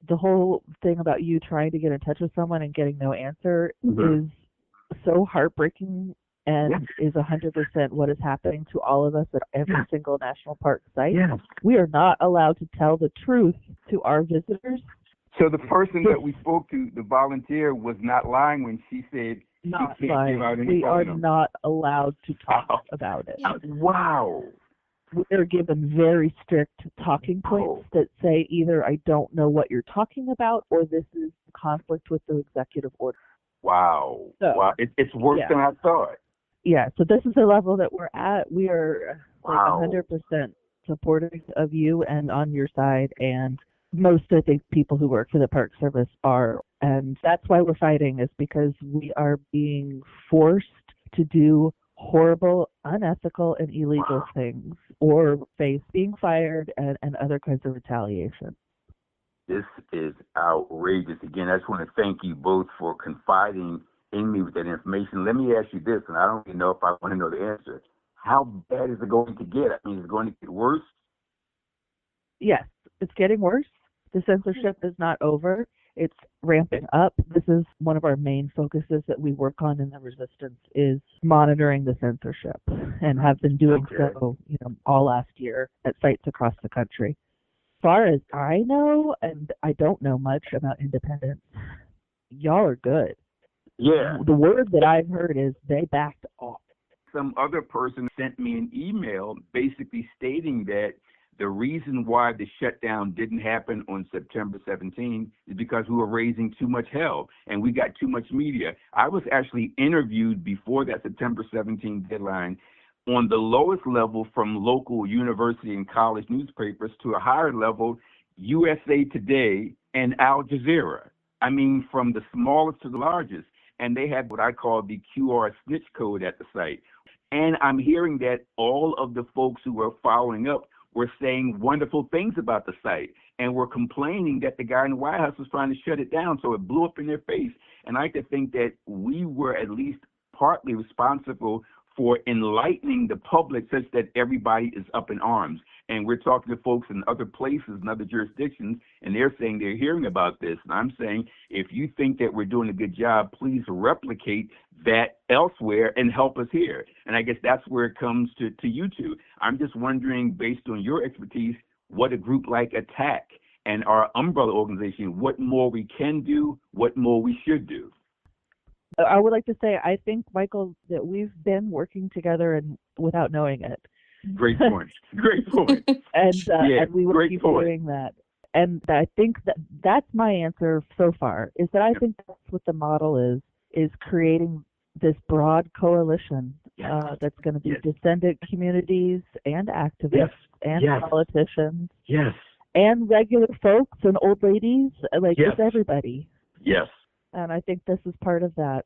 The whole thing about you trying to get in touch with someone and getting no answer is so heartbreaking and is 100% what is happening to all of us at every single national park site. We are not allowed to tell the truth to our visitors. So the person that we spoke to, the volunteer, was not lying when she said not lying. We are not allowed to talk about it. Wow. We're given very strict talking points that say either I don't know what you're talking about or this is conflict with the executive order. Wow. So, wow. It's worse than I thought. Yeah, so this is the level that we're at. We are like 100% supportive of you and on your side, and most, I think, people who work for the Park Service are. And that's why we're fighting, is because we are being forced to do horrible, unethical, and illegal things or face being fired and other kinds of retaliation. This is outrageous. Again, I just want to thank you both for confiding in me with that information. Let me ask you this, and I don't even know if I want to know the answer. How bad is it going to get? I mean, is it going to get worse? Yes, it's getting worse. The censorship is not over. It's ramping up. This is one of our main focuses that we work on in the resistance, is monitoring the censorship, and have been doing so, all last year at sites across the country. As far as I know, and I don't know much about independence, y'all are good. Yeah. The word that I've heard is they backed off. Some other person sent me an email basically stating that the reason why the shutdown didn't happen on September 17 is because we were raising too much hell and we got too much media. I was actually interviewed before that September 17 deadline on the lowest level from local university and college newspapers to a higher level, USA Today and Al Jazeera. I mean, from the smallest to the largest. And they had what I call the QR snitch code at the site. And I'm hearing that all of the folks who were following up were saying wonderful things about the site and were complaining that the guy in the White House was trying to shut it down, so it blew up in their face. And I like to think that we were at least partly responsible for enlightening the public such that everybody is up in arms. And we're talking to folks in other places and other jurisdictions, and they're saying they're hearing about this. And I'm saying, if you think that we're doing a good job, please replicate that elsewhere and help us here. And I guess that's where it comes to you two. I'm just wondering, based on your expertise, what a group like ATTACK and our umbrella organization, what more we can do, what more we should do. I would like to say, I think, Michael, that we've been working together and without knowing it. Great point. Great point. And we will keep point. doing that. And I think that's my answer so far, is that I think that's what the model is creating this broad coalition that's going to be descendant communities and activists and politicians and regular folks and old ladies. Like, it's everybody. Yes. And I think this is part of that.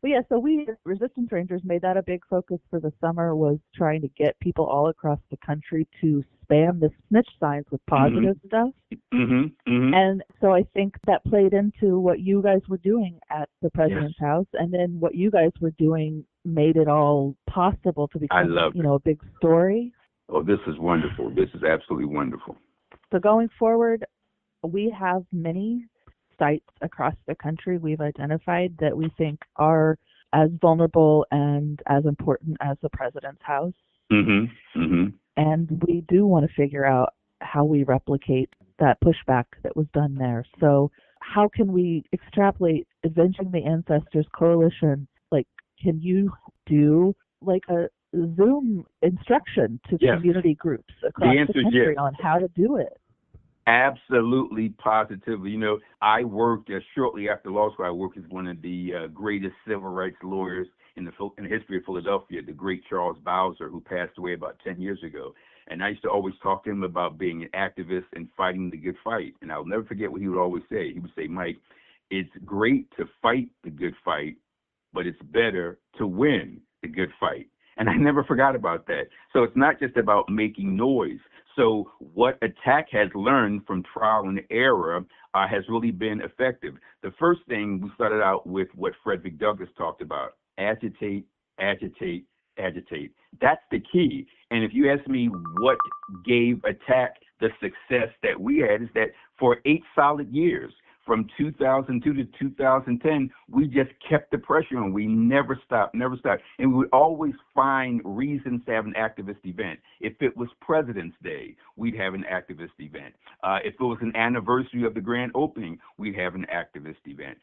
But yeah, so we, Resistance Rangers, made that a big focus for the summer, was trying to get people all across the country to spam the snitch signs with positive stuff. And so I think that played into what you guys were doing at the President's House, and then what you guys were doing made it all possible to become, a big story. Oh, this is wonderful. This is absolutely wonderful. So going forward, we have many sites across the country we've identified that we think are as vulnerable and as important as the President's House. And we do want to figure out how we replicate that pushback that was done there. So how can we extrapolate Avenging the Ancestors Coalition? Like, can you do like a Zoom instruction to community groups across the country on how to do it? Absolutely, positively. I worked shortly after law school. I worked as one of the greatest civil rights lawyers in the history of Philadelphia, the great Charles Bowser, who passed away about 10 years ago. And I used to always talk to him about being an activist and fighting the good fight. And I'll never forget what he would always say. He would say, Mike, it's great to fight the good fight, but it's better to win the good fight. And I never forgot about that. So it's not just about making noise. So what ATTACK has learned from trial and error has really been effective. The first thing, we started out with what Frederick Douglass talked about: agitate, agitate, agitate. That's the key. And if you ask me what gave ATTACK the success that we had, is that for 8 solid years, from 2002 to 2010, we just kept the pressure on. We never stopped. And we would always find reasons to have an activist event. If it was President's Day, we'd have an activist event. If it was an anniversary of the grand opening, we'd have an activist event.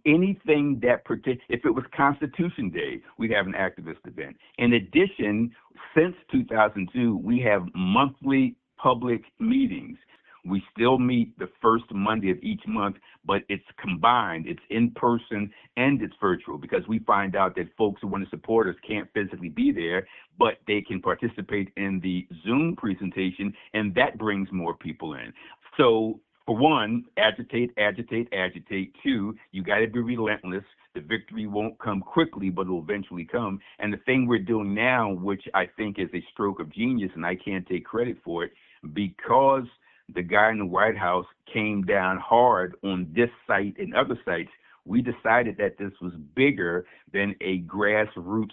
Anything that if it was Constitution Day, we'd have an activist event. In addition, since 2002, we have monthly public meetings. We still meet the first Monday of each month, but it's combined. It's in person and it's virtual, because we find out that folks who want to support us can't physically be there, but they can participate in the Zoom presentation, and that brings more people in. So for one, agitate, agitate, agitate. 2, you got to be relentless. The victory won't come quickly, but it'll eventually come. And the thing we're doing now, which I think is a stroke of genius, and I can't take credit for it, because the guy in the White House came down hard on this site and other sites, we decided that this was bigger than a grassroots,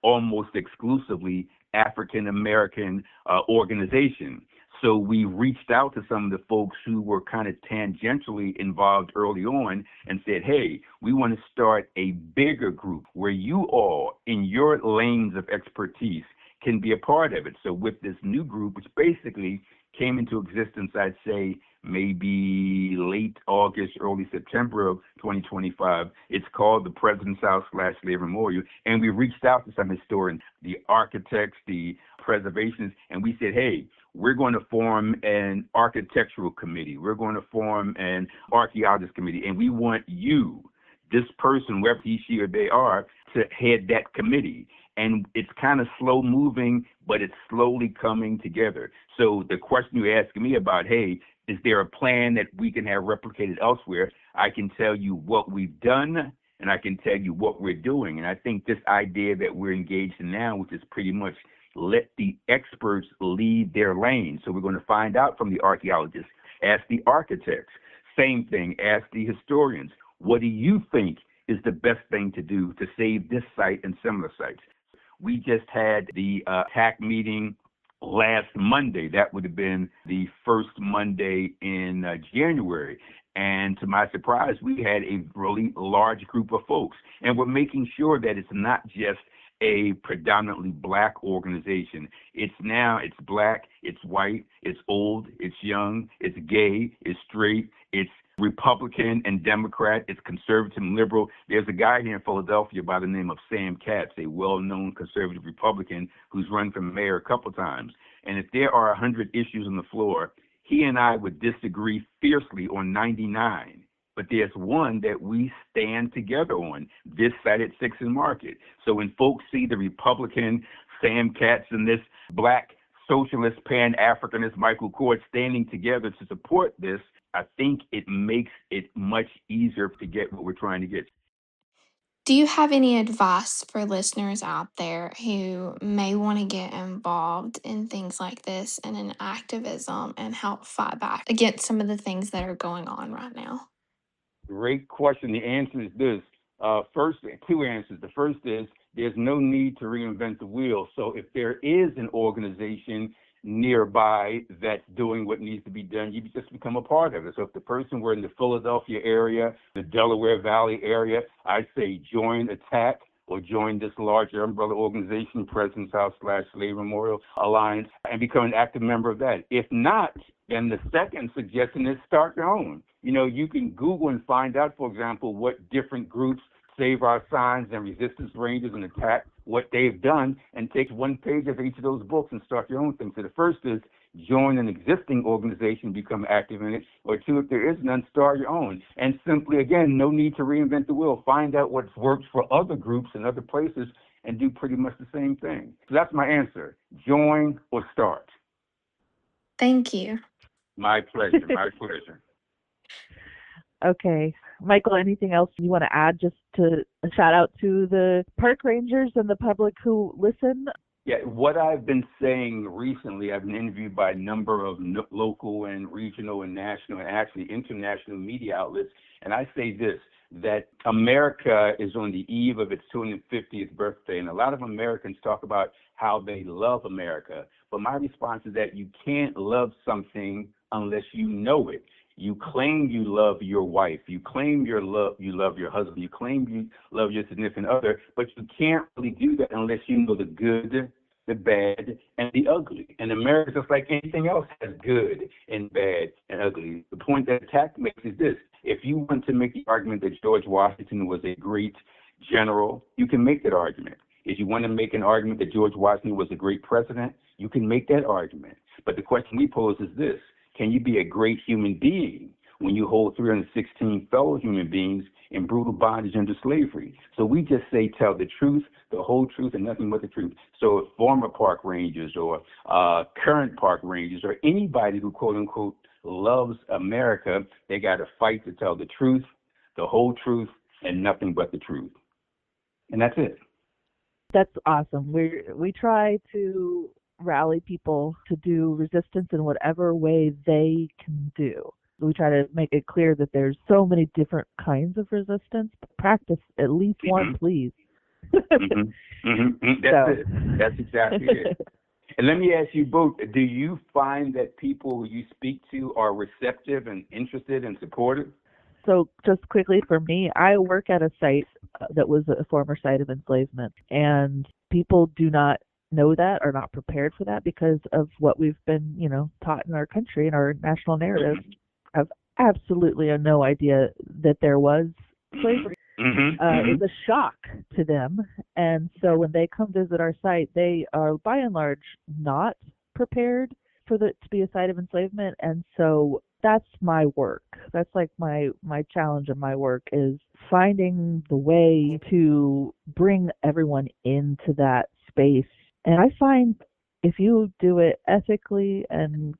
almost exclusively African-American organization. So we reached out to some of the folks who were kind of tangentially involved early on and said, hey, we want to start a bigger group where you all, in your lanes of expertise, can be a part of it. So with this new group, which basically came into existence, I'd say maybe late August, early September of 2025. It's called the President's House / Slavery Memorial. And we reached out to some historians, the architects, the preservationists, and we said, hey, we're going to form an architectural committee. We're going to form an archaeologist committee. And we want you, this person, wherever he, she, or they are, to head that committee. And it's kind of slow moving, but it's slowly coming together. So the question you're asking me about, hey, is there a plan that we can have replicated elsewhere? I can tell you what we've done, and I can tell you what we're doing. And I think this idea that we're engaged in now, which is pretty much let the experts lead their lane. So we're going to find out from the archaeologists, ask the architects, same thing, ask the historians, what do you think is the best thing to do to save this site and similar sites? We just had the ATTACK meeting last Monday. That would have been the first Monday in January. And to my surprise, we had a really large group of folks. And we're making sure that it's not just a predominantly Black organization. It's Black, it's white, it's old, it's young, it's gay, it's straight, it's Republican and Democrat, it's conservative and liberal. There's a guy here in Philadelphia by the name of Sam Katz, a well-known conservative Republican who's run for mayor a couple times. And if there are 100 issues on the floor, he and I would disagree fiercely on 99. But there's one that we stand together on, this side at 6th and Market. So when folks see the Republican Sam Katz and this Black socialist Pan-Africanist Michael Kort standing together to support this, I think it makes it much easier to get what we're trying to get. Do you have any advice for listeners out there who may want to get involved in things like this and in activism and help fight back against some of the things that are going on right now? Great question. The answer is this. First, two answers. The first is there's no need to reinvent the wheel. So if there is an organization nearby that's doing what needs to be done, you just become a part of it. So if the person were in the Philadelphia area, the Delaware Valley area, I'd say join ATTACK or join this larger umbrella organization, President's House/Slave Memorial Alliance, and become an active member of that. If not, then the second suggestion is start your own. You can Google and find out, for example, what different groups, Save Our Signs and Resistance Rangers and ATTACK, what they've done, and take one page of each of those books and start your own thing. So the first is join an existing organization, become active in it, or two, if there is none, start your own. And simply, again, no need to reinvent the wheel. Find out what's worked for other groups and other places and do pretty much the same thing. So that's my answer. Join or start. Thank you. My pleasure. My pleasure. Okay. Michael, anything else you want to add, just to a shout out to the park rangers and the public who listen? Yeah, what I've been saying recently, I've been interviewed by a number of local and regional and national and actually international media outlets, and I say this, that America is on the eve of its 250th birthday, and a lot of Americans talk about how they love America, but my response is that you can't love something unless you know it. You claim you love your wife, you claim you love your husband, you claim you love your significant other, but you can't really do that unless you know the good, the bad, and the ugly. And America, just like anything else, has good and bad and ugly. The point that ATTACK makes is this. If you want to make the argument that George Washington was a great general, you can make that argument. If you want to make an argument that George Washington was a great president, you can make that argument. But the question we pose is this. Can you be a great human being when you hold 316 fellow human beings in brutal bondage under slavery? So we just say tell the truth, the whole truth, and nothing but the truth. So if former park rangers or current park rangers or anybody who, quote unquote, loves America, they got to fight to tell the truth, the whole truth, and nothing but the truth. And that's it. That's awesome. We try to rally people to do resistance in whatever way they can do. We try to make it clear that there's so many different kinds of resistance. Practice at least one, please. That's it. That's exactly it. And let me ask you both, do you find that people who you speak to are receptive and interested and supportive? So just quickly for me, I work at a site that was a former site of enslavement, and people do not know that, are not prepared for that because of what we've been, taught in our country and our national narrative. Have absolutely no idea that there was slavery. It's a shock to them, and so when they come visit our site, they are by and large not prepared for it to be a site of enslavement. And so that's my work. That's like my challenge of my work is finding the way to bring everyone into that space. And I find if you do it ethically and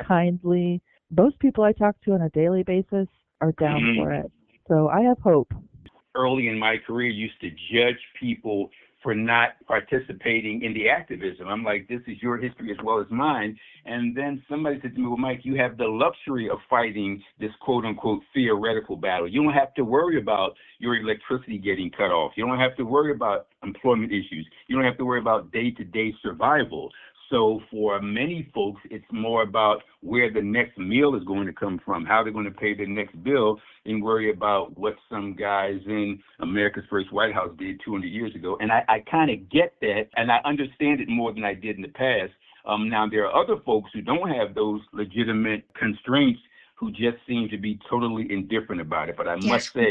kindly, most people I talk to on a daily basis are down for it. So I have hope. Early in my career, used to judge people for not participating in the activism. I'm like, this is your history as well as mine. And then somebody said to me, well, Mike, you have the luxury of fighting this quote unquote theoretical battle. You don't have to worry about your electricity getting cut off. You don't have to worry about employment issues. You don't have to worry about day-to-day survival. So for many folks, it's more about where the next meal is going to come from, how they're going to pay their next bill, and worry about what some guys in America's first White House did 200 years ago. And I kind of get that, and I understand it more than I did in the past. Now, there are other folks who don't have those legitimate constraints who just seem to be totally indifferent about it. But I must say,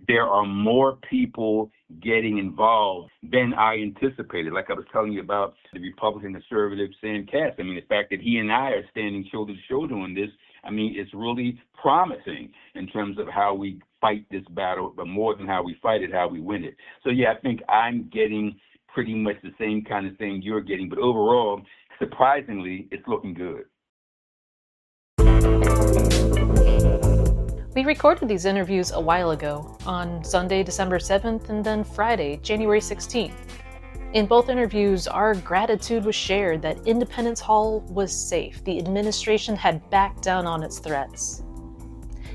there are more people getting involved than I anticipated. Like I was telling you about the Republican conservative Sam Cass. I mean, the fact that he and I are standing shoulder to shoulder on this, I mean, it's really promising in terms of how we fight this battle, but more than how we fight it, how we win it. So, yeah, I think I'm getting pretty much the same kind of thing you're getting. But overall, surprisingly, it's looking good. We recorded these interviews a while ago, on Sunday, December 7th, and then Friday, January 16th. In both interviews, our gratitude was shared that Independence Hall was safe. The administration had backed down on its threats.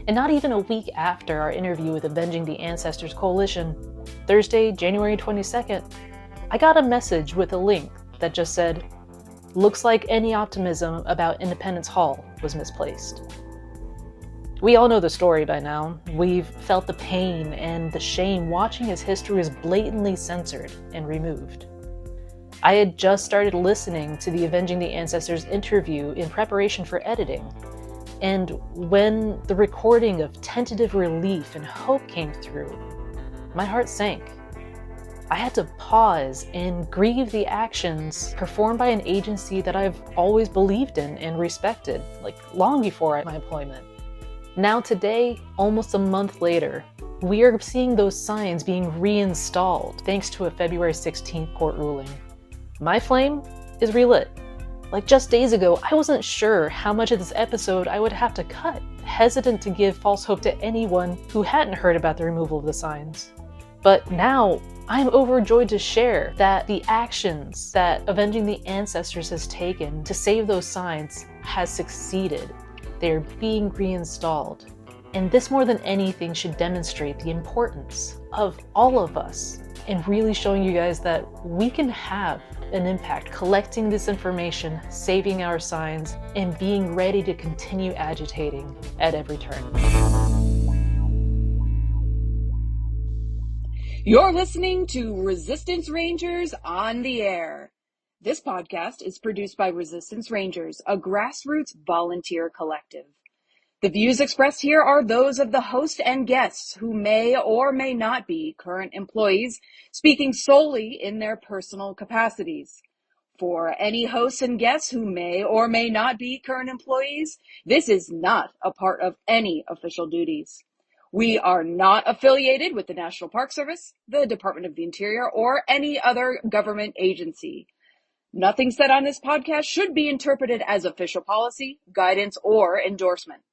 And not even a week after our interview with Avenging the Ancestors Coalition, Thursday, January 22nd, I got a message with a link that just said, "Looks like any optimism about Independence Hall was misplaced." We all know the story by now. We've felt the pain and the shame watching as history was blatantly censored and removed. I had just started listening to the Avenging the Ancestors interview in preparation for editing, and when the recording of tentative relief and hope came through, my heart sank. I had to pause and grieve the actions performed by an agency that I've always believed in and respected, like long before my employment. Now today, almost a month later, we are seeing those signs being reinstalled thanks to a February 16th court ruling. My flame is relit. Like just days ago, I wasn't sure how much of this episode I would have to cut, hesitant to give false hope to anyone who hadn't heard about the removal of the signs. But now, I'm overjoyed to share that the actions that Avenging the Ancestors has taken to save those signs has succeeded. They are being reinstalled. And this more than anything should demonstrate the importance of all of us in really showing you guys that we can have an impact collecting this information, saving our signs, and being ready to continue agitating at every turn. You're listening to Resistance Rangers on the Air. This podcast is produced by Resistance Rangers, a grassroots volunteer collective. The views expressed here are those of the host and guests who may or may not be current employees, speaking solely in their personal capacities. For any hosts and guests who may or may not be current employees, this is not a part of any official duties. We are not affiliated with the National Park Service, the Department of the Interior, or any other government agency. Nothing said on this podcast should be interpreted as official policy, guidance, or endorsement.